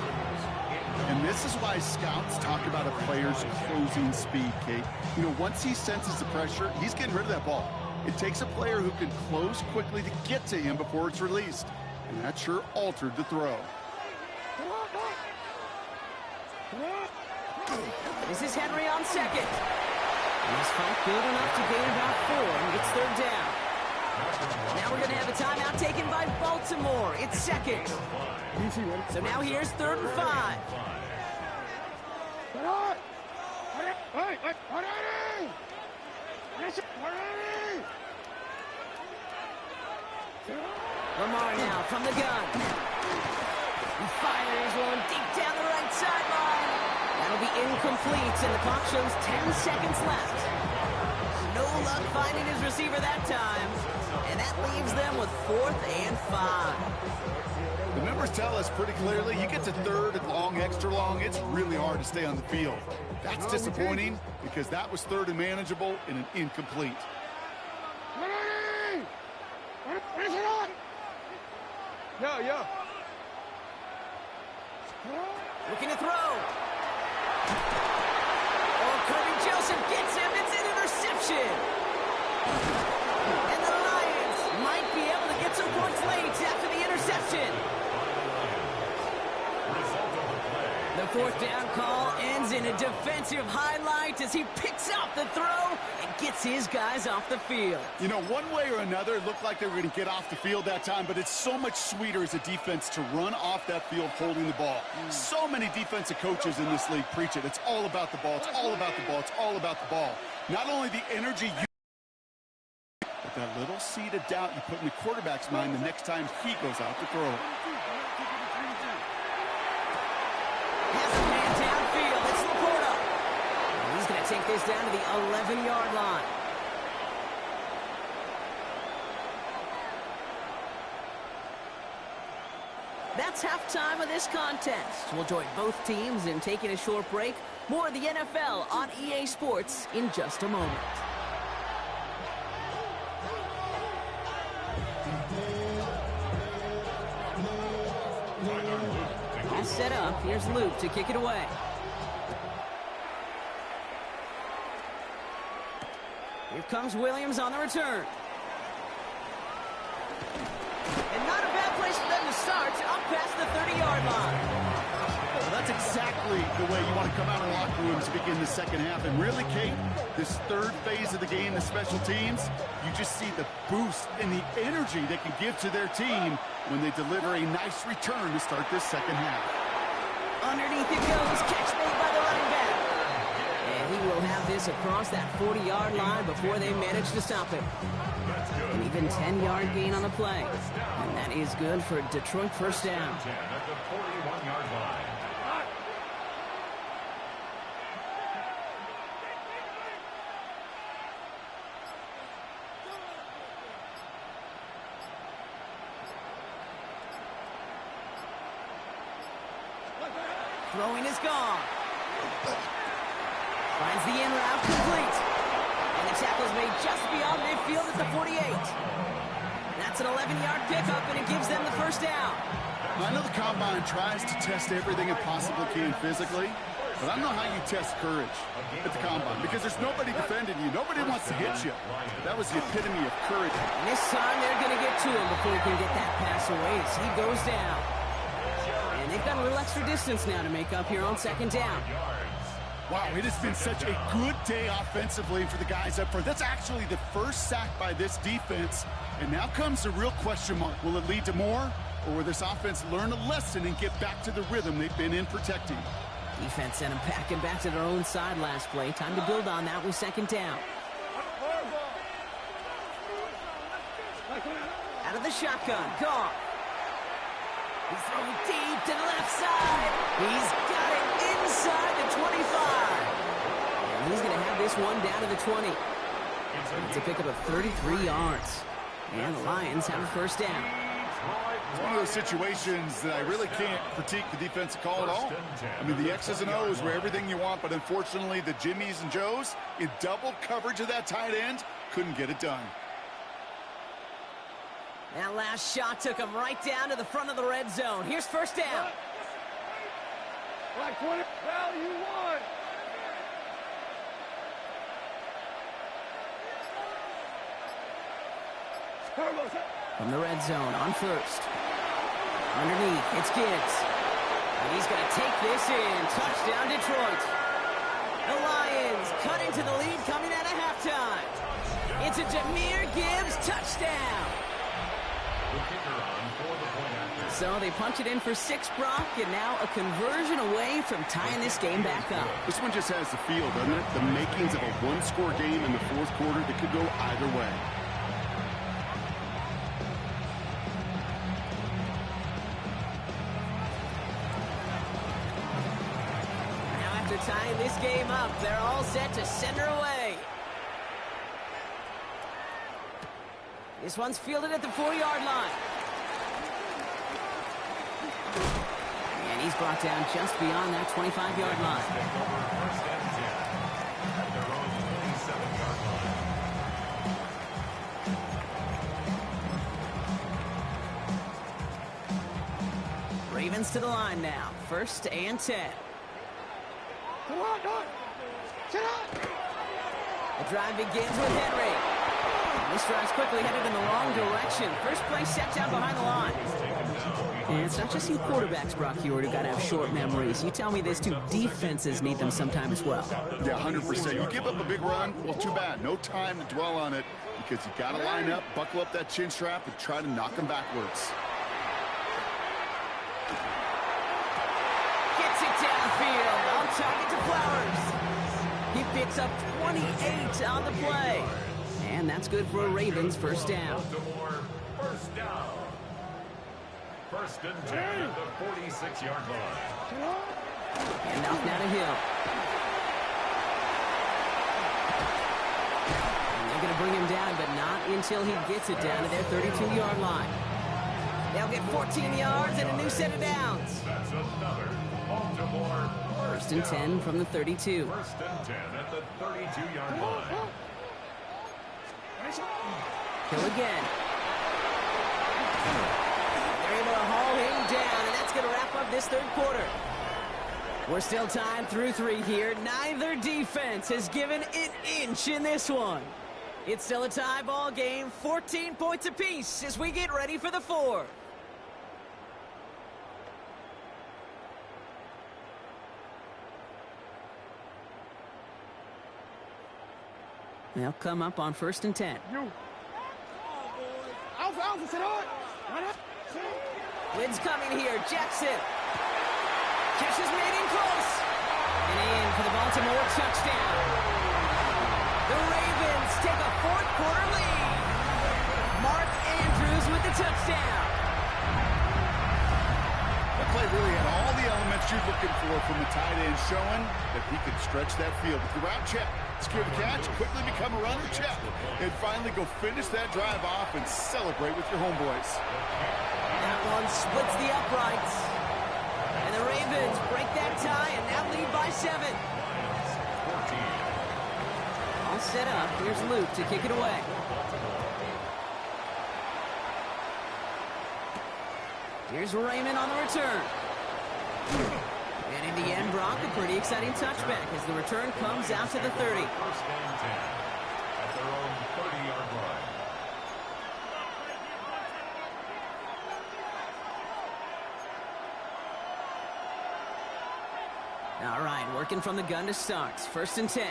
And this is why scouts talk about a player's closing speed, Kate. You know, once he senses the pressure, he's getting rid of that ball. It takes a player who can close quickly to get to him before it's released. And that sure altered the throw. This is Henry on 2nd. And this fight good enough to gain about 4, and it's 3rd down. Now we're going to have a timeout taken by Baltimore. It's 2nd. So now here's 3rd and 5. Lamar now from the gun. He fires one deep down the right sideline. That'll be incomplete, and the clock shows 10 seconds left. No luck finding his receiver that time. And that leaves them with 4th and 5. The numbers tell us pretty clearly, you get to 3rd and long, extra long, it's really hard to stay on the field. That's disappointing because that was 3rd and manageable and an incomplete. Yeah. Looking to throw. Oh, Kirby Joseph gets him. It's an interception. And the Lions might be able to get some points late after the interception. The 4th down call ends in a defensive highlight as he picks up the throw and gets his guys off the field. You know, one way or another, it looked like they were going to get off the field that time, but it's so much sweeter as a defense to run off that field holding the ball. So many defensive coaches in this league preach it. It's all about the ball. It's all about the ball. It's all about the ball. Not only the energy you but that little seed of doubt you put in the quarterback's mind the next time he goes out to throw it. Has a man downfield. It's Laporta. And he's going to take this down to the 11-yard line. That's halftime of this contest. We'll join both teams in taking a short break. More of the NFL on EA Sports in just a moment. All set up. Here's Luke to kick it away. Here comes Williams on the return. And not a bad place for them to start, up past the 30-yard line. Well, that's exactly the way you want to come out of the locker room to begin the second half. And really, Kate, this 3rd phase of the game, the special teams, you just see the boost and the energy they can give to their team when they deliver a nice return to start this second half. Underneath it goes, catch made by the running back. And he will have this across that 40-yard line before they manage to stop him. An even 10-yard gain on the play. And that is good for Detroit first down. At the 41-yard line. Throwing is gone. Finds the in route complete. And the tackle's made just beyond midfield at the 48. That's an 11-yard pickup, and it gives them the first down. I know the Combine tries to test everything it possibly can physically, but I don't know how you test courage at the Combine because there's nobody defending you. Nobody wants to hit you. That was the epitome of courage. And this time they're going to get to him before he can get that pass away as he goes down. And they've got a little extra distance now to make up here on second down. Wow, it has been such a good day offensively for the guys up front. That's actually the first sack by this defense. And now comes the real question mark. Will it lead to more? Or will this offense learn a lesson and get back to the rhythm they've been in protecting? Defense sent them packing back to their own side last play. Time to build on that with second down. Out of the shotgun, Goff. He's throwing deep to the left side. He's got it inside the 25. And he's going to have this one down to the 20. It's a pickup of 33 yards. And the Lions have a first down. It's one of those situations that I really can't critique the defensive call at all. I mean, the X's and O's were everything you want, but unfortunately the Jimmies and Joes in double coverage of that tight end couldn't get it done. That last shot took him right down to the front of the red zone. Here's first down. Like 20. Well, you won. From the red zone on first. Underneath, it's Gibbs. And he's going to take this in. Touchdown, Detroit. The Lions cut into the lead coming out of halftime. It's a Jahmyr Gibbs touchdown. So they punch it in for 6, Brock, and now a conversion away from tying this game back up. This one just has the feel, doesn't it? The makings of a one-score game in the fourth quarter that could go either way. Now after tying this game up, they're all set to send her away. This one's fielded at the 4-yard line. And he's brought down just beyond that 25-yard line. Ravens to the line now. 1st and 10. Come on, dog. Sit up. The drive begins with Henry. This drive's quickly headed in the wrong direction. First play set down behind the line. And it's not just you quarterbacks, Brock Heward, who got to have short memories. You tell me this too, defenses need them sometime as well. Yeah, 100%. You give up a big run, well, too bad. No time to dwell on it because you got to line up, buckle up that chin strap, and try to knock them backwards. Gets it downfield. On target to Flowers. He picks up 28 on the play. And that's good for a Ravens first down. First down. 1st and 10 at the 46-yard line. And off now to Hill. And they're going to bring him down, but not until he gets it down to their 32-yard line. They'll get 14 yards and a new set of downs. That's another Baltimore 1st and 10 from the 32. 1st and 10 at the 32-yard line. Hill again. They're able to haul him down, and that's going to wrap up this third quarter. We're still tied through 3 here. Neither defense has given an inch in this one. It's still a tie ball game, 14 points apiece as we get ready for the 4th. They'll come up on 1st and 10. Lynn's coming here. Jackson. Catch is made in close. And in for the Baltimore touchdown. The Ravens take a 4th quarter lead. Mark Andrews with the touchdown. That play really had all the elements you're looking for from the tight end, showing that he could stretch that field. With the route check, secure the catch, quickly become a runner, check, and finally go finish that drive off and celebrate with your homeboys. That one splits the uprights. And the Ravens break that tie and now lead by 7. All set up. Here's Luke to kick it away. Here's Raymond on the return. And in the end, Brock, a pretty exciting touchback as the return comes out to the 30. First and 10 at their own 30-yard line. All right, working from the gun to start. First and 10.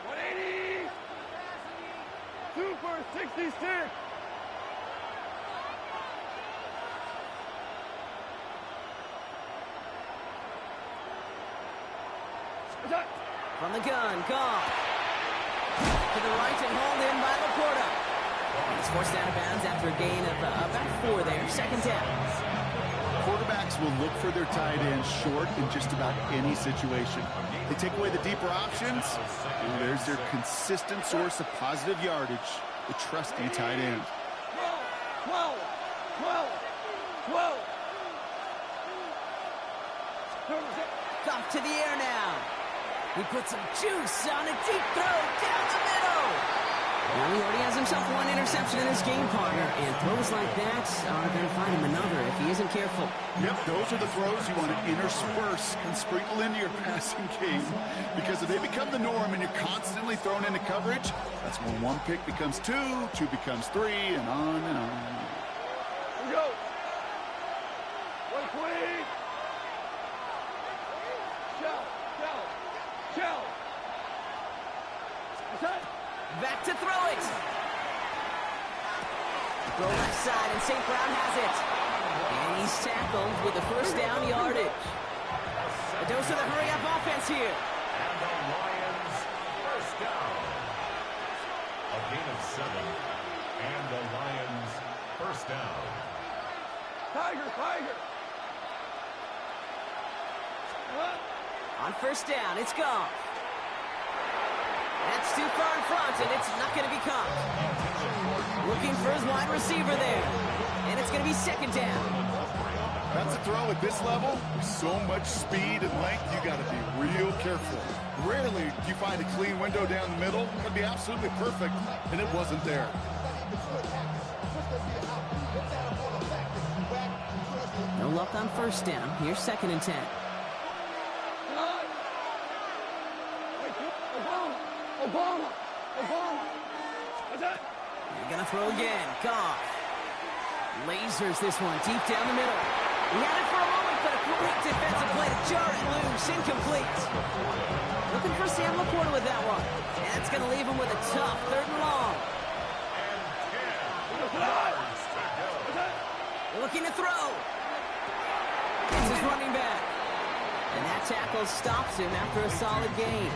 180. 2 for 66. From the gun, Goff. To the right and hauled in by Laporta. He's forced out of bounds after a gain of about 4 there. Second down. Quarterbacks will look for their tight end short in just about any situation. They take away the deeper options, and there's their consistent source of positive yardage, the trusty tight end. 12. Goff to the air now. He puts some juice on a deep throw down the middle. Well, he already has himself 1 interception in his game, partner, and throws like that are going to find him another if he isn't careful. Yep, those are the throws you want to intersperse and sprinkle into your passing game, because if they become the norm and you're constantly thrown into coverage, that's when 1 pick becomes 2, 2 becomes 3, and on and on. Here we go. 120. Shell. Back to throw it. Throw left side, and St. Brown has it. And he's tackled with a first down yardage. A dose of the hurry-up offense here. And the Lions first down. A gain of 7. And the Lions first down. Tiger. On first down, it's gone. That's too far in front, and it's not going to be caught. Looking for his wide receiver there. And it's going to be second down. That's a throw at this level. With so much speed and length, you got to be real careful. Rarely do you find a clean window down the middle. It could be absolutely perfect, and it wasn't there. No luck on first down. Here's second and 10. Obama. They're going to throw again. Goff. Lasers this one deep down the middle. He had it for a moment, but a quick defensive play to jar it loose. Incomplete. Looking for Sam Laporta with that one. And that's going to leave him with a tough 3rd and long. Looking to throw. It's his running back. And that tackle stops him after a solid gain.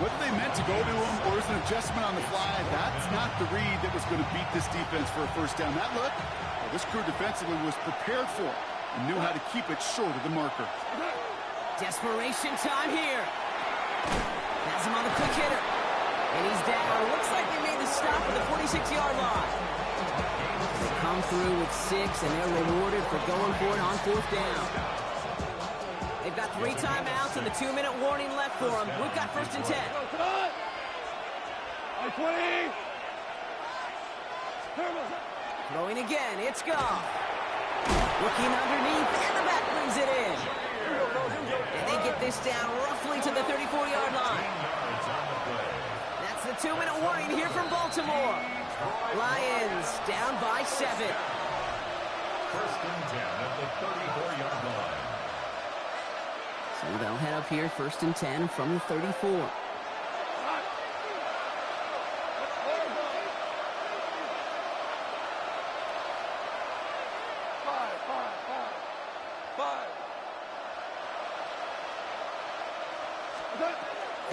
Whether they meant to go to him or is an adjustment on the fly, that's not the read that was going to beat this defense for a first down. That look, well, this crew defensively was prepared for it and knew how to keep it short of the marker. Desperation time here. Has him on the quick hitter. And he's down. Looks like they made the stop at the 46-yard line. They come through with 6, and they're rewarded for going for it on 4th down. They've got 3 timeouts and the 2-minute warning left for them. We've got first and 10. 20. Throwing again. It's Goff. Looking underneath, and the back brings it in. And they get this down roughly to the 34-yard line. That's the 2-minute warning here from Baltimore. Lions down by 7. First and 10 at the 34-yard line. So they'll head up here, first and 10 from the 34.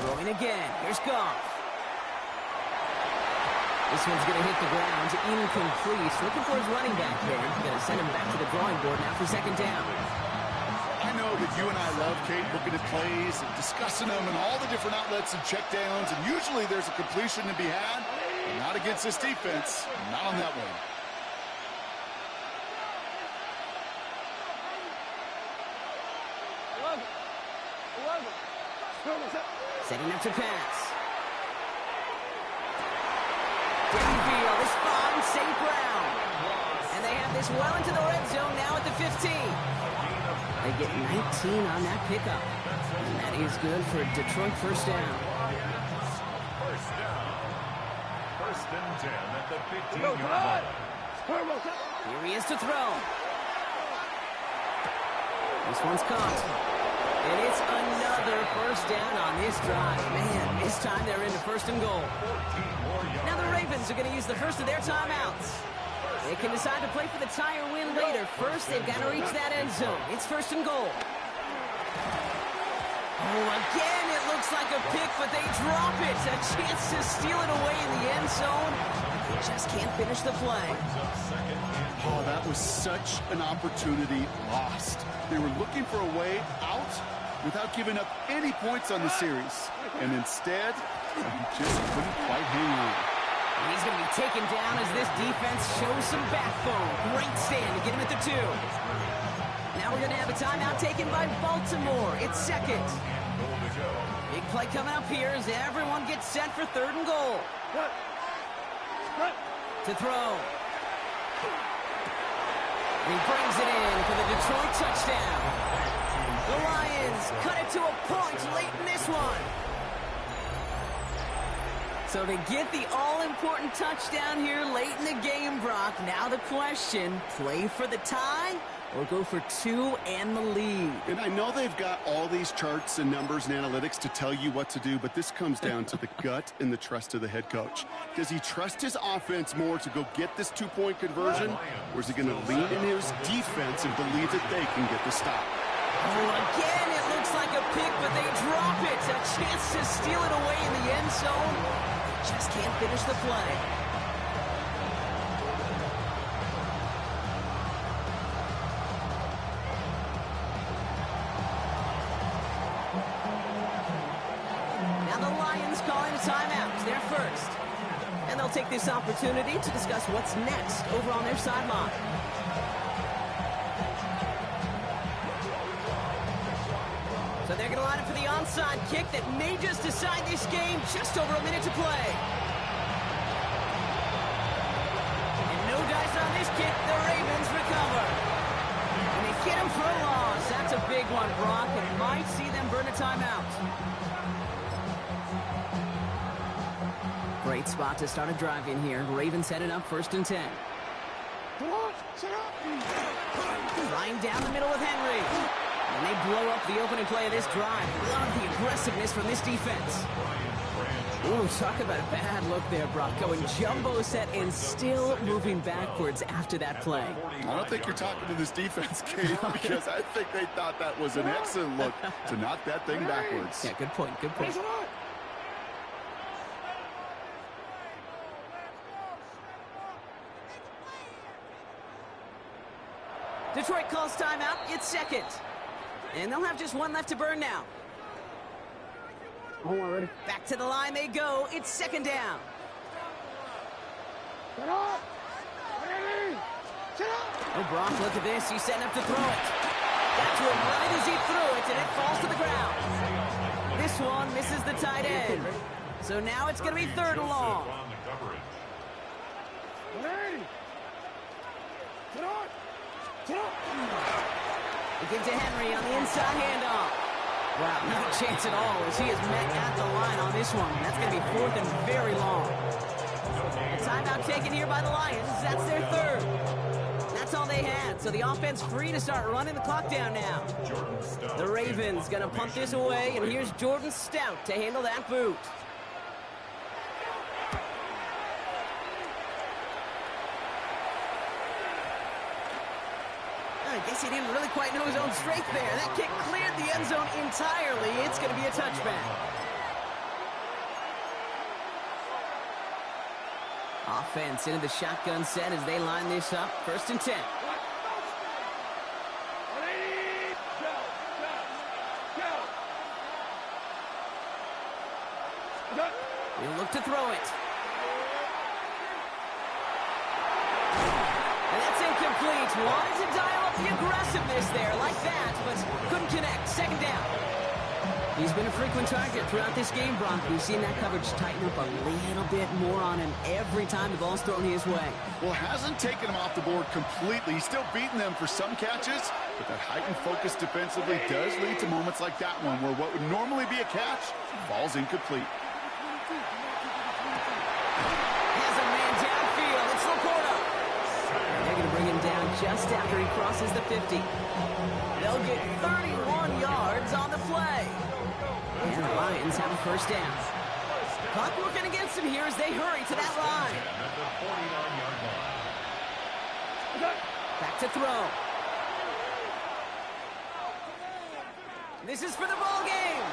Throwing again. Here's Goff. This one's going to hit the ground. Incomplete. Looking for his running back there. Going to send him back to the drawing board now for second down. I know that you and I love, Kate, looking at plays and discussing them and all the different outlets and checkdowns, and usually there's a completion to be had, but not against this defense. Not on that one. Setting up to pass. Denfield is fine, St. Brown. And they have this well into the red zone now at the 15. They get 19 on that pickup. And that is good for Detroit first down. First down. First and 10 at the 15-yard line. Here he is to throw. This one's caught. And it's another first down on this drive. Man, this time they're into first and goal. Now the Ravens are going to use the first of their timeouts. They can decide to play for the tie or win later. First, they've got to reach that end zone. It's first and goal. Oh, again, it looks like a pick, but they drop it. A chance to steal it away in the end zone. They just can't finish the play. Oh, that was such an opportunity lost. They were looking for a way out without giving up any points on the series. And instead, he just couldn't quite hang on. He's going to be taken down as this defense shows some backbone. Great stand to get him at the 2. Now we're going to have a timeout taken by Baltimore. It's second. Big play coming up here as everyone gets set for third and goal. To throw. And he brings it in for the Detroit touchdown. The Lions cut it to a point late in this one. So they get the all-important touchdown here late in the game, Brock. Now the question, play for the tie or go for 2 and the lead? And I know they've got all these charts and numbers and analytics to tell you what to do, but this comes down to the gut and the trust of the head coach. Does he trust his offense more to go get this 2-point conversion, or is he going to lean in his defense and believe that they can get the stop? Oh, again, it looks like a pick, but they drop it. A chance to steal it away in the end zone. Just can't finish the play. Now the Lions calling a timeout. They're first. And they'll take this opportunity to discuss what's next over on their sideline. So they're going to line up for the onside kick that may just decide this game. Just over a minute to play. And no dice on this kick. The Ravens recover. And they get him for a loss. That's a big one, Brock, and might see them burn a timeout. Great spot to start a drive in here. Ravens headed up first and 10. Flying down the middle with Henry. And they blow up the opening play of this drive. Love the aggressiveness from this defense. Ooh, talk about a bad look there, Brock. Going jumbo set and still moving backwards after that play. I don't think you're talking to this defense, Kate, because I think they thought that was an excellent look to knock that thing backwards. Yeah, good point, good point. Detroit calls timeout. It's second. And they'll have just one left to burn now. Back to the line they go. It's second down. Oh, Brock, look at this. He's setting up to throw it. Got to him right as he threw it, and it falls to the ground. This one misses the tight end. So now it's going to be third and long. They give to Henry on the inside handoff. Wow, no chance at all as he is met at the line on this one. That's going to be fourth and very long. A timeout taken here by the Lions. That's their third. That's all they had. So the offense free to start running the clock down now. The Ravens going to punt this away, and here's Jordan Stout to handle that boot. I guess he didn't really quite know his own strength there. That kick cleared the end zone entirely. It's going to be a touchback. Offense into the shotgun set as they line this up. First and 10. He'll look to throw it. And that's incomplete. Wanted to dial up the aggressiveness there like that, but couldn't connect. Second down. He's been a frequent target throughout this game, Brock. We've seen that coverage tighten up a little bit more on him every time the ball's thrown his way. Well, hasn't taken him off the board completely. He's still beating them for some catches, but that heightened focus defensively does lead to moments like that one where what would normally be a catch falls incomplete. Has a man downfield. It's Laporta. They're going to bring him down just after he crosses the 50. They'll get 31 yards on the play. And the Lions have a first down. Clock working against them here as they hurry to that line. Back to throw. This is for the ball game.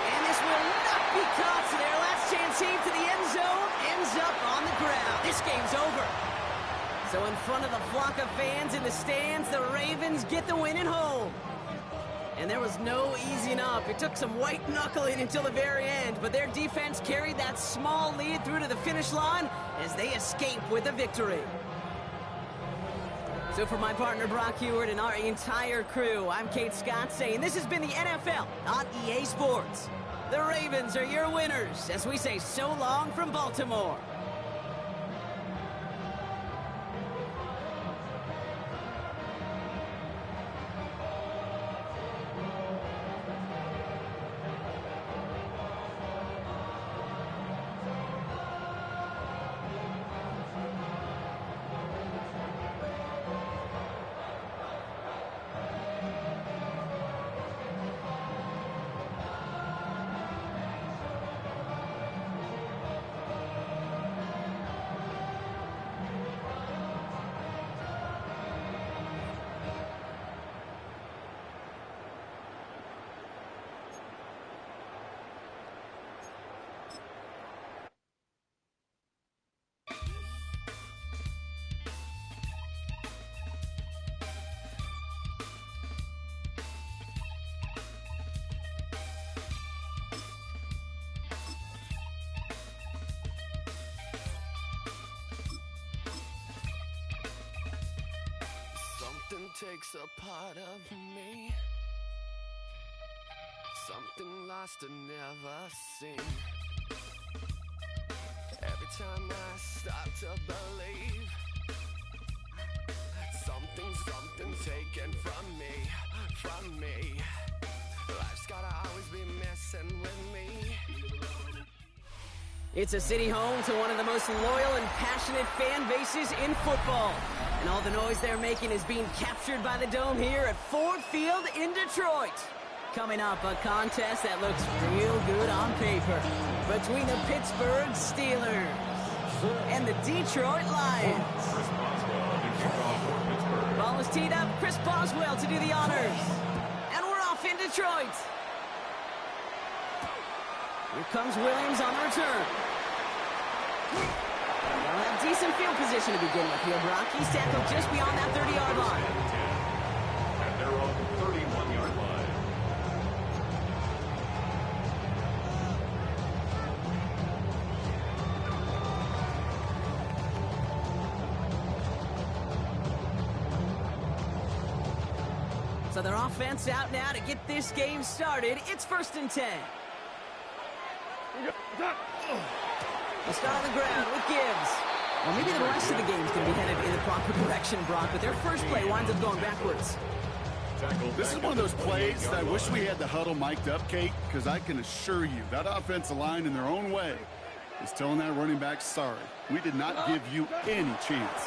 And this will not be caught. So their last chance heave to the end zone ends up on the ground. This game's over. So in front of the flock of fans in the stands, the Ravens get the win at home. And there was no easing up. It took some white knuckling until the very end, but their defense carried that small lead through to the finish line as they escape with a victory. So for my partner Brock Heward and our entire crew, I'm Kate Scott saying this has been the NFL on EA Sports. The Ravens are your winners as we say so long from Baltimore. Something takes a part of me, something lost and never seen. Every time I start to believe, something's taken from me. Life's gotta always be messing with me. It's a city home to one of the most loyal and passionate fan bases in football. And all the noise they're making is being captured by the Dome here at Ford Field in Detroit. Coming up, a contest that looks real good on paper between the Pittsburgh Steelers and the Detroit Lions. Ball is teed up. Chris Boswell to do the honors. And we're off in Detroit. Here comes Williams on the return. They'll have decent field position to begin with here, Brock. He's tackled just beyond that 30-yard line. And they're on the 31-yard line. So their offense out now to get this game started. It's 1st and 10. They'll start on the ground with Gibbs. Well, maybe the rest of the game's going to be headed in the proper direction, Brock, but their first play winds up going backwards. This is one of those plays that I wish we had the huddle mic'd up, Kate, because I can assure you that offensive line in their own way is telling that running back, sorry, we did not give you any chance.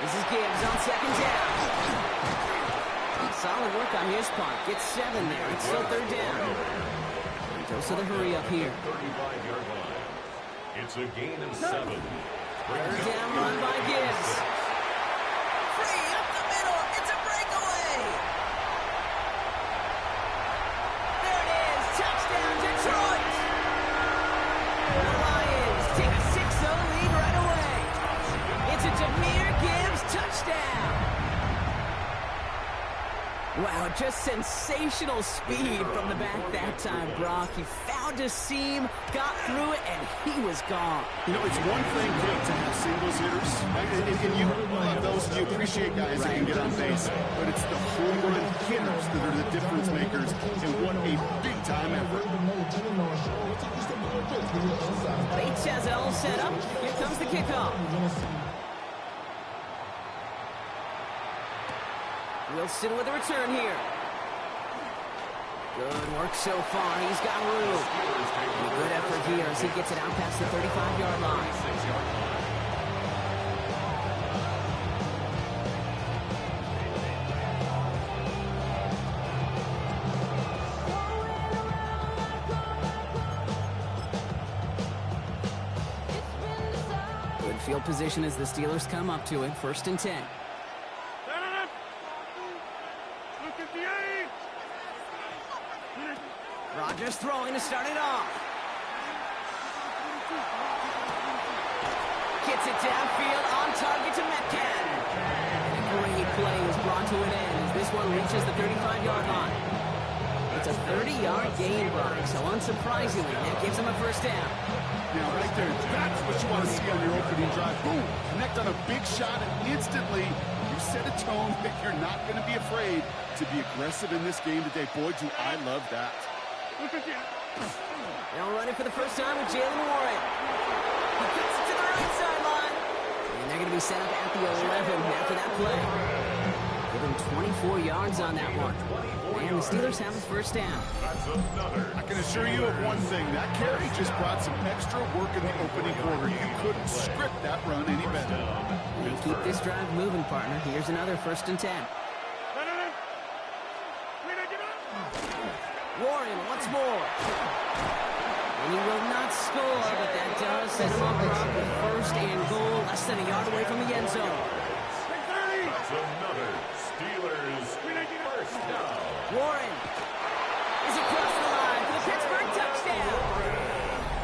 This is Gibbs on 2nd down. Solid work on his part. Gets 7 there. It's still 3rd down. Dose of the hurry up here. 35-yard line. It's a gain of 7. 3rd down run by Gibbs. Free up the middle. It's a breakaway. There it is. Touchdown, Detroit. The Lions take a 6-0 lead right away. It's a Jahmyr Gibbs touchdown. Wow, just sensational speed from the back that time, Brock. He found a seam, got through it, and he was gone. You know, it's one thing, Kate, to have singles hitters. And you, those of you appreciate guys that can get on base, but it's the home run hitters that are the difference makers, and what a big-time effort. Bates has it all set up. Here comes the kickoff. Wilson with a return here. Good work so far. He's got room. A good effort here as he gets it out past the 35-yard line. Good field position as the Steelers come up to it. 1st and 10. Rodgers throwing to start it off. Gets it downfield on target to Metcalf. Great play is brought to an end as this one reaches the 35-yard line. It's a 30-yard gain, Brock, so unsurprisingly, that gives him a 1st down. Now, right there, that's what you want to see on your opening drive. Boom, connect on a big shot, and instantly you set a tone that you're not going to be afraid to be aggressive in this game today. Boy, do I love that. Now running for the first time with Jalen Warren. He gets it to the right sideline. And they're going to be set up at the 11 after that play. Give him 24 yards on that one. And the Steelers have his 1st down. I can assure you of one thing. That carry just brought some extra work in the opening quarter. You couldn't script that run any better. And keep this drive moving, partner. Here's another 1st and 10. Warren once more. And he will not score, but that does set him up with 1st and goal, less than a yard away from the end zone. That's another Steelers 1st down. Warren is across the line for the Pittsburgh touchdown.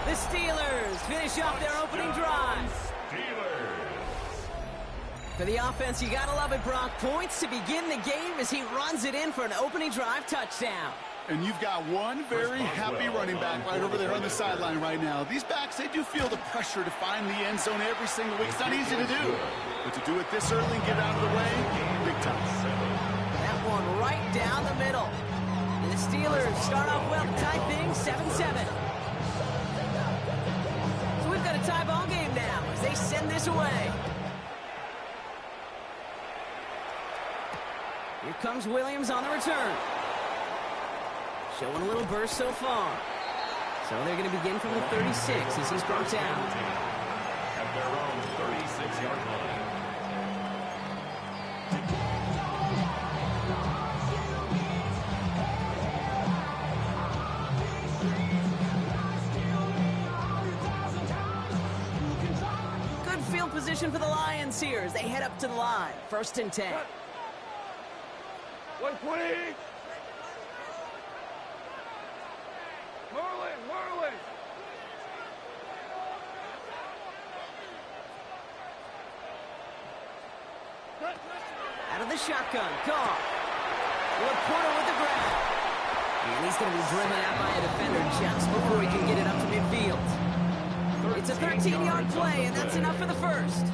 The Steelers finish off their opening drive. For the offense, you gotta love it, Brock. Points to begin the game as he runs it in for an opening drive touchdown. And you've got one very happy running back right over there on the sideline right now. These backs, they do feel the pressure to find the end zone every single week. It's not easy to do. But to do it this early and get out of the way, big time. That one right down the middle. And the Steelers start off well to tie things 7-7. So we've got a tie ball game now as they send this away. Here comes Williams on the return. Showing a little burst so far. So they're going to begin from the 36 as he's brought down. At their own 36-yard line. Good field position for the Lions here as they head up to the line. 1st and 10. 120. Marlin. Out of the shotgun, Goff. Laporta with the grab. And he's going to be driven out by a defender just before he can get it up to midfield. It's a 13-yard play, and that's enough for the 1st.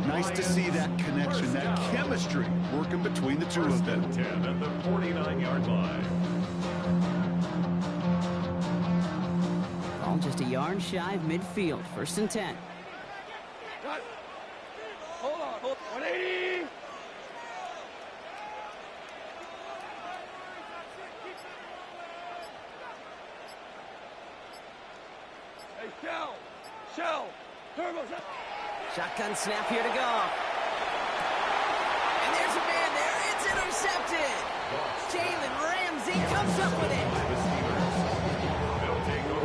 Nice to see that connection, that chemistry working between the two of them. 10 at the 49-yard line. All just a yard shy of midfield. 1st and 10. Hold on. 180. Hey, Shell. Turbo. Shotgun snap here to go. And there's a man there. It's intercepted. Jalen Ramsey comes up with it.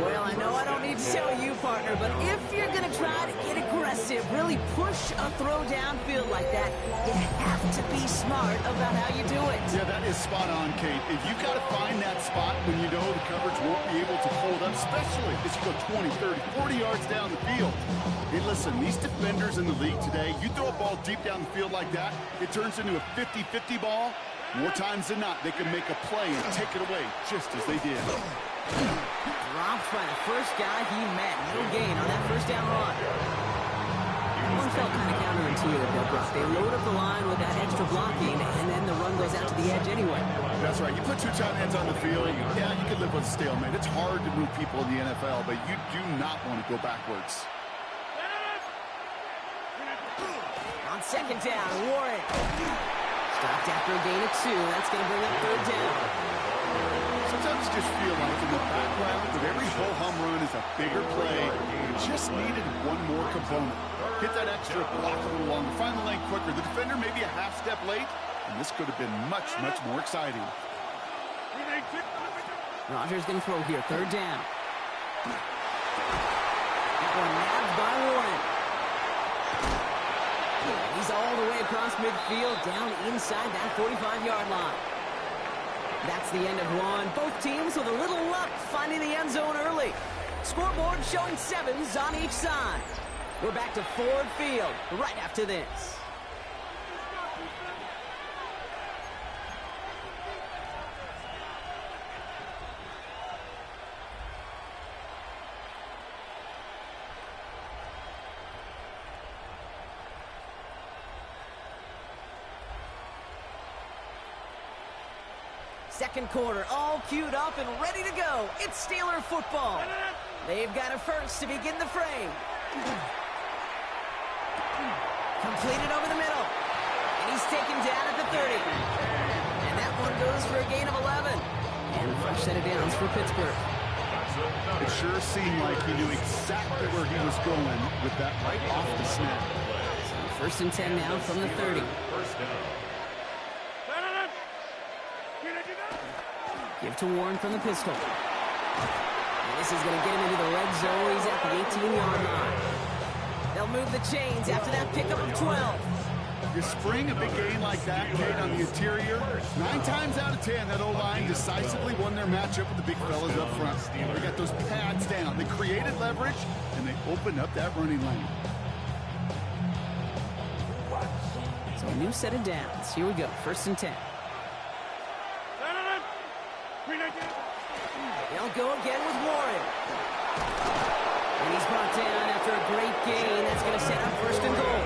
Well, I know I don't need to tell you, partner, but if you're going to try to get aggressive, really push a throw downfield like that, you have to be smart about how you do it. Yeah, that is spot on, Kate. If you got to find that spot when you know the coverage won't be able to hold up, especially if you go 20, 30, 40 yards down the field. Hey, listen, these defenders in the league today, you throw a ball deep down the field like that, it turns into a 50-50 ball. More times than not, they can make a play and take it away, just as they did. Dropped by the first guy he met. No gain on that first down run. One felt kind of counterintuitive, Brock. They load up the line with that extra blocking, and then the run goes out to the edge anyway. That's right. You put 2 tight ends on the field, yeah, you can live with a stalemate. It's hard to move people in the NFL, but you do not want to go backwards. On second down, Warren. Stopped after a gain of 2. That's going to bring up third down. Sometimes you just feel like in the background with every ho-hum run is a bigger play. You just needed one more component. Hit that extra block a little longer. Find the lane quicker. The defender may be a half step late, and this could have been much, much more exciting. Rodgers going to throw here. Third down. That one nabbed by Warren. He's all the way across midfield, down inside that 45-yard line. That's the end of one. Both teams with a little luck finding the end zone early. Scoreboard showing 7s on each side. We're back to Ford Field right after this. Second quarter, all queued up and ready to go. It's Steeler football. They've got a first to begin the frame. Completed over the middle. And he's taken down at the 30. And that one goes for a gain of 11. And a fresh set of downs for Pittsburgh. It sure seemed like he knew exactly where he was going with that right off the snap. So first and 10 now from the 30. Give to Warren from the pistol. And this is going to get him into the red zone. He's at the 18-yard line. They'll move the chains after that pickup of 12. You spring a big gain like that, Kate, on the interior. 9 times out of 10, that O-line decisively won their matchup with the big fellas up front. They got those pads down. They created leverage, and they opened up that running lane. So a new set of downs. Here we go. First and 10. They'll go again with Warren. And he's brought down after a great gain. That's going to set up first and goal.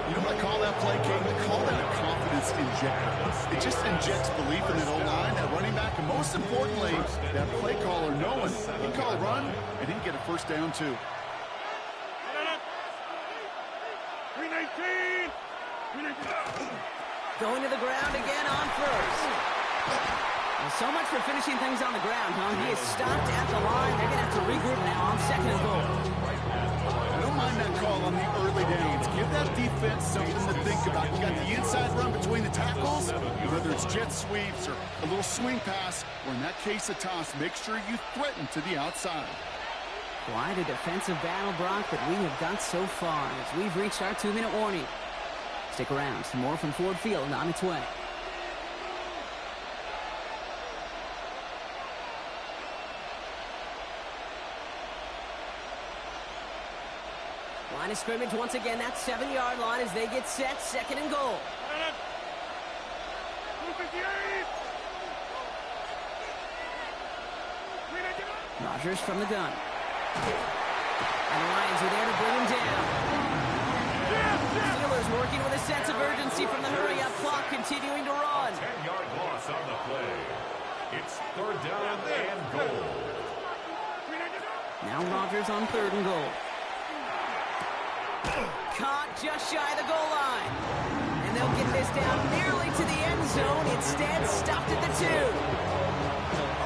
You know what I call that play, Kate? I call that a confidence injector. It just injects belief in that O-line, that running back, and most importantly, that play caller knowing he can call a run and he can get a first down too. 319. Going to the ground again on first. Well, so much for finishing things on the ground, huh? He is stopped at the line. They're going to have to regroup now on second and goal. I don't mind that call on the early downs. Give that defense something to think about. You got the inside run between the tackles, whether it's jet sweeps or a little swing pass, or in that case a toss, make sure you threaten to the outside. Quite a defensive battle, Brock, that we have got so far as we've reached our 2-minute warning. Stick around. Some more from Ford Field on its way. Line of scrimmage once again, that 7-yard line as they get set, second and goal. Rodgers from the gun. And the Lions are there to bring him down. Steelers working with a sense of urgency from the hurry-up clock, continuing to run. 10-yard loss on the play. It's third down and goal. Now Rodgers on third and goal. Caught just shy of the goal line. And they'll get this down nearly to the end zone. Instead, stopped at the 2.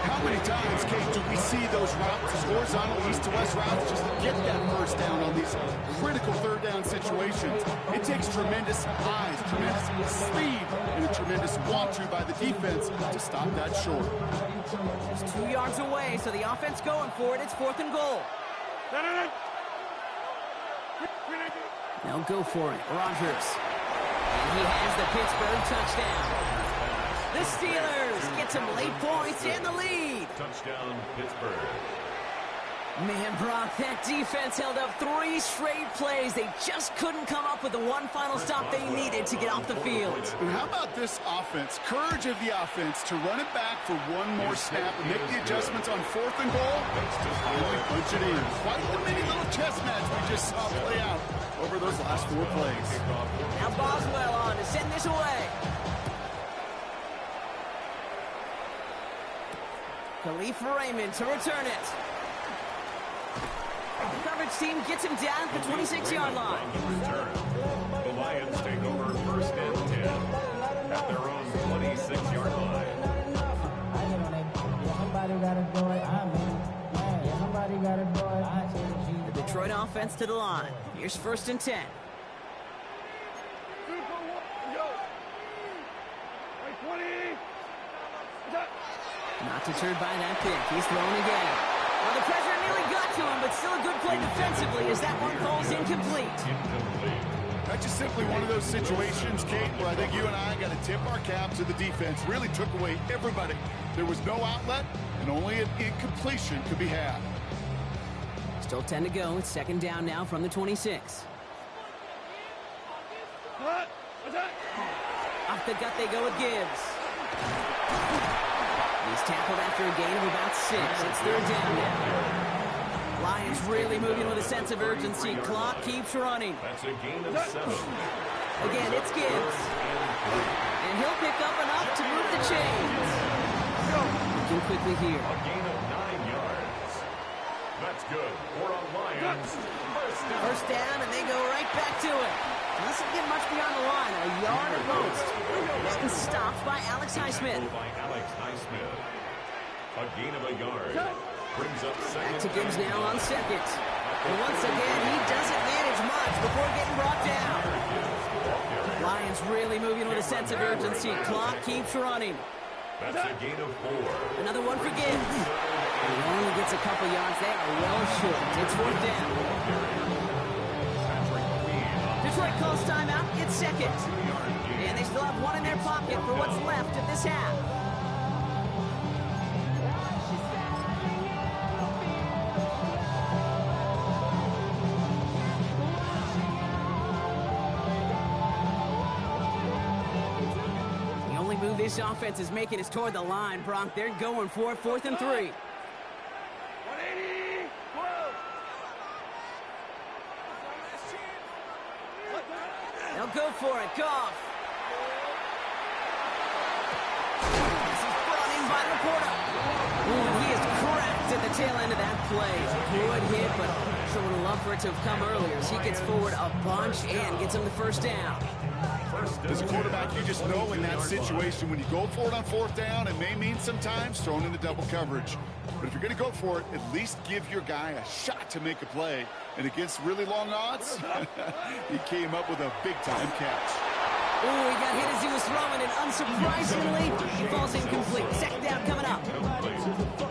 How many times, Kate, do we see those routes, horizontal east-to-west routes, just to get that first down on these critical third down situations? It takes tremendous eyes, tremendous speed, and a tremendous want-to by the defense to stop that short. Just 2 yards away, so the offense going for it. It's fourth and goal. They'll go for it. Rodgers. And he has the Pittsburgh touchdown. The Steelers get some late points and the lead. Touchdown, Pittsburgh. Man, Brock, that defense held up 3 straight plays. They just couldn't come up with the one final stop they needed to get off the field. And how about this offense? Courage of the offense to run it back for one more snap and make the adjustments on 4th and goal. Really punch it in. Quite the mini little chess match we just saw play out over those last 4 plays. Now Boswell on to send this away. Khalif Raymond to return it. The coverage team gets him down at the 26-yard line. The Lions take over 1st and 10 at their own 26-yard line. The Detroit offense to the line. Here's 1st and 10. Not deterred by that pick. He's thrown again. Well, the pressure nearly got to him, but still a good play defensively as that one falls incomplete. That's just simply one of those situations, Kate, where I think you and I got to tip our cap to the defense. Really took away everybody. There was no outlet, and only an incompletion could be had. Still 10 to go. It's 2nd down now from the 26. Off the gut they go with Gibbs. He's tackled after a gain of about 6. It's 3rd down now. Lions really moving with a sense of urgency. Clock keeps running. That's a gain of 7. Again, it's Gibbs. And he'll pick up enough to move the chains. Looking quickly here. A gain of 9 yards. That's good for a Lions 1st down. 1st down, and they go right back to it. Doesn't get much beyond the line. A yard at most. Then stopped by Alex Highsmith. A gain of a yard. Brings up 2nd. Back to Gibbs now on 2nd. And once again, he doesn't manage much before getting brought down. Lions really moving with a sense of urgency. Clock keeps running. That's a gain of 4. Another one for Gibbs. And he only gets a couple yards. They are well short. It's 4th down. Detroit calls timeout. It's 2nd. And they still have one in their pocket for what's left of this half. The only move this offense is making is toward the line, Bronk. They're going for it. 4th and 3. They'll go for it. Goff. This is brought in by Laporta. Ooh, he is cracked at the tail end of that play. Good hit, but sure would have loved for it to have come earlier as he gets forward a bunch and gets him the 1st down. As a quarterback, you just know in that situation when you go for it on 4th down, it may mean sometimes throwing into double coverage. But if you're going to go for it, at least give your guy a shot to make a play. And against really long odds, he came up with a big-time catch. Oh, he got hit as he was throwing, and unsurprisingly, he falls incomplete. 2nd down coming up.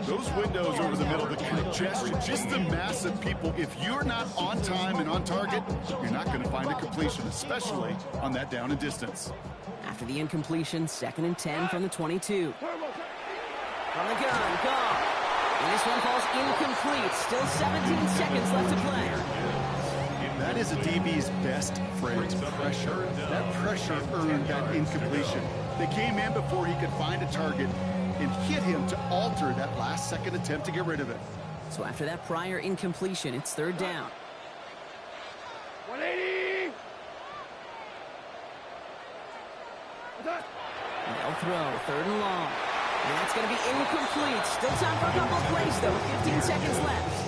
Those windows over the middle, the congestion, just the mass of people. If you're not on time and on target, you're not going to find a completion, especially on that down and distance. After the incompletion, 2nd and 10 from the 22. From the gun, Goff. And this one falls incomplete. Still 17 seconds left to play. That is a DB's best friend, pressure. That pressure earned that incompletion. They came in before he could find a target and hit him to alter that last-second attempt to get rid of it. So after that prior incompletion, it's 3rd down. 180! They'll throw. 3rd and long. And that's going to be incomplete. Still time for a couple of plays, though. 15 seconds left.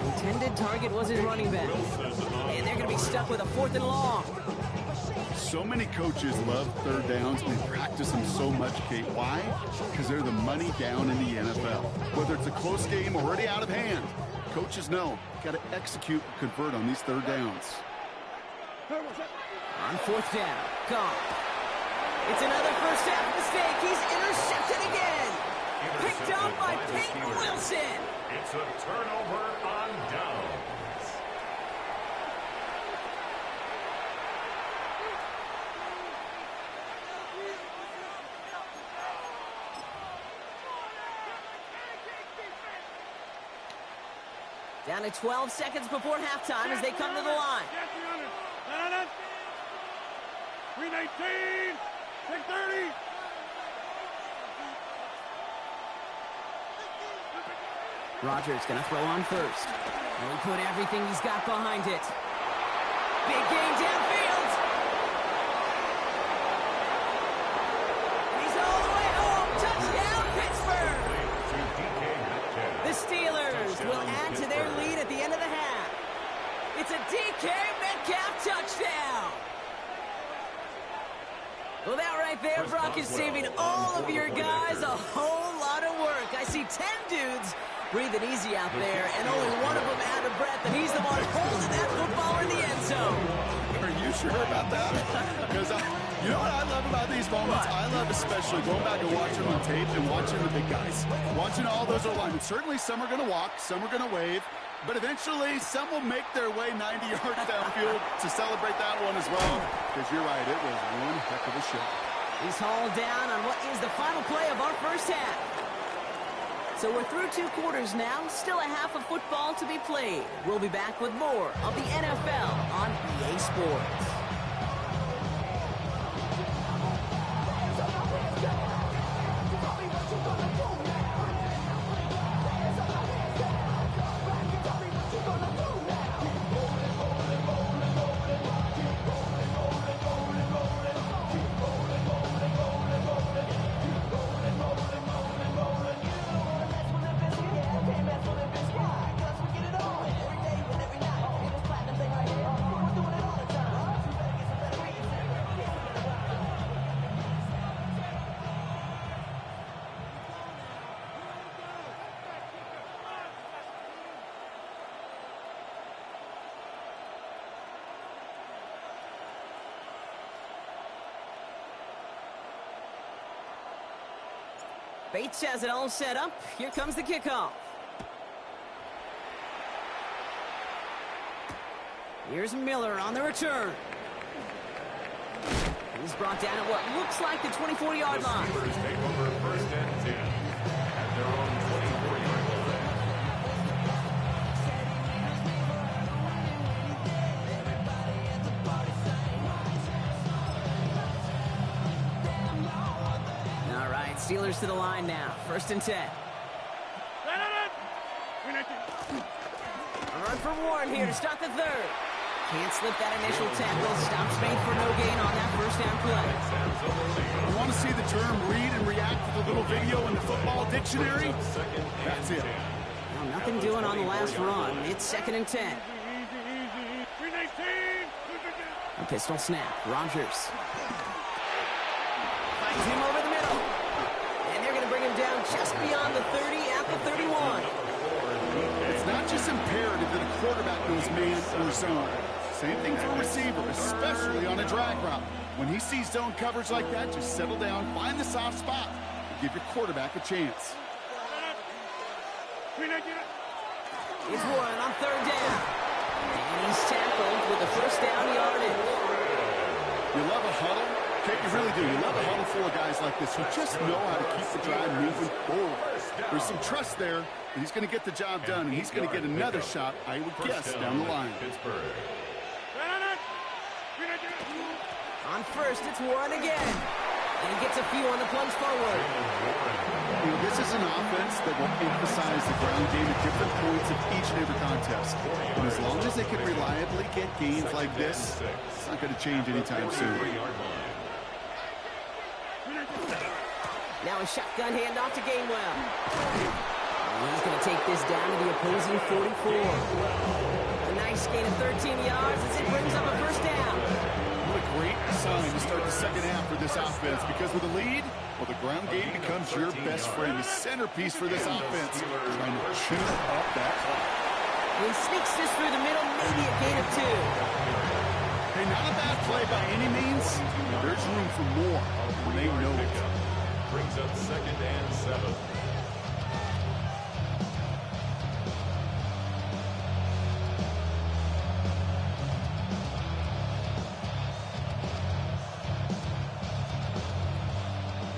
Intended target was his running back. And they're going to be stuck with a 4th and long. So many coaches love 3rd downs and they practice them so much, Kate. Why? Because they're the money down in the NFL. Whether it's a close game already out of hand, coaches know got to execute and convert on these 3rd downs. On 4th down, Goff. It's another first half mistake. He's intercepted again. Picked up by Peyton Wilson. It's a turnover on downs. Down to 12 seconds before halftime as they come to the line. 319, 630. Rodgers going to throw on first. And he put everything he's got behind it. Big gain downfield. He's all the way home. Touchdown, Pittsburgh. The Steelers will add to their lead at the end of the half. It's a DK Metcalf touchdown. Well, that right there, Brock, is saving all of your guys a whole lot of work. I see 10 dudes breathing easy out there, and only one of them out of breath, and he's the one holding that football in the end zone. Are you sure about that? Because you know what I love about these moments? I love especially going back and watching on tape and watching the big guys. Watching all those alignments. Certainly some are going to walk, some are going to wave, but eventually some will make their way 90 yards downfield to celebrate that one as well. Because you're right, it was one heck of a show. He's hauled down on what is the final play of our first half. So we're through 2 quarters now, still a half of football to be played. We'll be back with more of the NFL on EA Sports. Bates has it all set up. Here comes the kickoff. Here's Miller on the return. He's brought down at what looks like the 24-yard line. The Steelers take over first and 10 at their own 24-yard line. All right, Steelers to the line now. First and 10. A run for Warren here to start the third. Can't slip that initial tackle. Stops made for no gain on that first down play. You want to see the term read and react to the little video in the football dictionary? That's it. Well, nothing doing on the last run. It's second and 10. A pistol snap. Rodgers finds him over the middle. And they're going to bring him down just beyond the 30 at the 31. It's not just imperative that a quarterback knows man or zone. Same thing for a receiver, especially on a drag route. When he sees zone coverage like that, just settle down, find the soft spot, and give your quarterback a chance. Here's Warren on third down. And he's tackled with the first down yardage. You love a huddle? Okay, you really do. You love a huddle full of guys like this who just know how to keep the drive moving forward. There's some trust there, and he's going to get the job done, and he's going to get another shot, I would guess, down the line. On first, it's Warren again. And he gets a few on the plunge forward. You know, this is an offense that will emphasize the ground game at different points of each and every contest. And as long as they can reliably get gains like this, it's not going to change anytime soon. Now a shotgun handoff to Gainwell. And he's going to take this down to the opposing 44. A nice gain of 13 yards as it brings up a first down. What a great sign to start the second half for this offense, because with a lead, well, the ground game becomes your best friend, the centerpiece for this offense, trying to chew up that clock. He sneaks this through the middle, maybe a gain of 2. Hey, not a bad play by any means. There's room for more, and they know it. Brings up second and 7.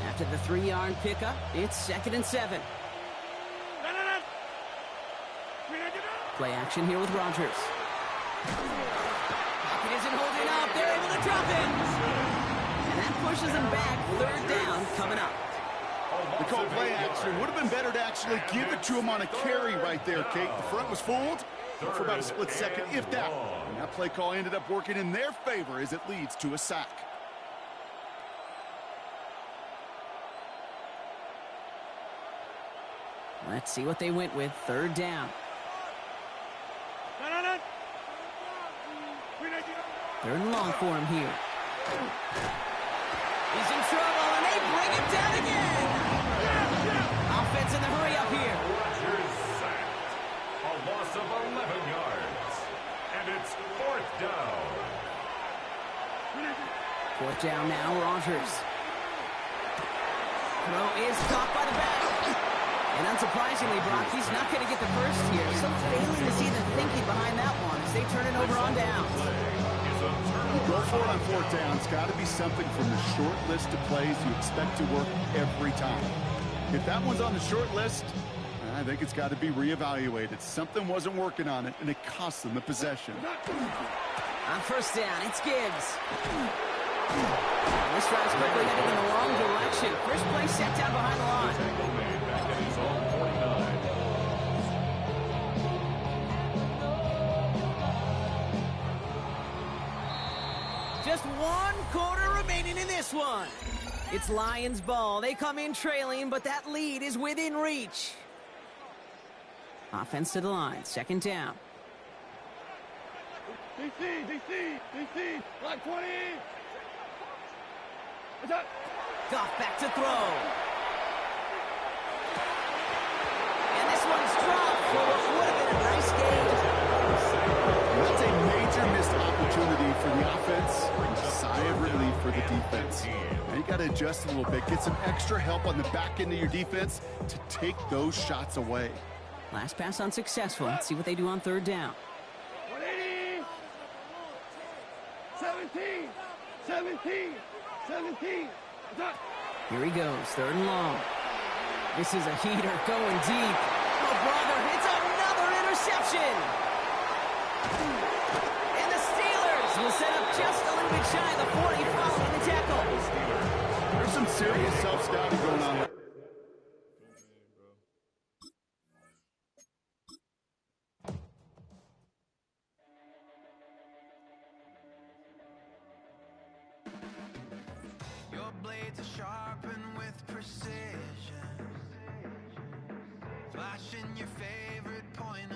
After the 3-yard pickup, it's second and 7. Play action here with Rodgers. Pocket isn't holding up. They're able to drop it. And that pushes them back. Third down coming up. The call play action. Would have been better to actually give it to him on a carry right there, Kate. The front was fooled for about a split second, if that. And that play call ended up working in their favor as it leads to a sack. Let's see what they went with. Third down. Third and long for him here. He's in trouble, and they bring him down again. Offense in the hurry up here. Rodgers sacked. A loss of 11 yards. And it's fourth down. Fourth down now, Rodgers. Throw is caught by the back. And unsurprisingly, Brock, he's not going to get the first here. So failing to see the thinking behind that one as they turn it over on downs. You go for it on fourth down. It's got to be something from the short list of plays you expect to work every time. If that one's on the short list, I think it's got to be reevaluated. Something wasn't working on it, and it cost them the possession. On first down, it's Gibbs. This drive's quickly headed in the wrong direction. First play set down behind the line. Just 1 quarter remaining in this one. It's Lions ball. They come in trailing, but that lead is within reach. Offense to the line. Second down. DC, block 20. Goff back to throw. And this one's dropped for what would have been a nice game. That's a major missed opportunity for the offense. A sigh of relief for the defense. Now you got to adjust a little bit. Get some extra help on the back end of your defense to take those shots away. Last pass unsuccessful. Let's see what they do on third down. 180. 17. Here he goes, third and long. This is a heater going deep. Oh, brother, it's another interception. And the Steelers will set up just a little bit shy of the 40 following the tackle. There's some serious self-scouting going on there. Your blades are sharpened with precision, flashing your favorite point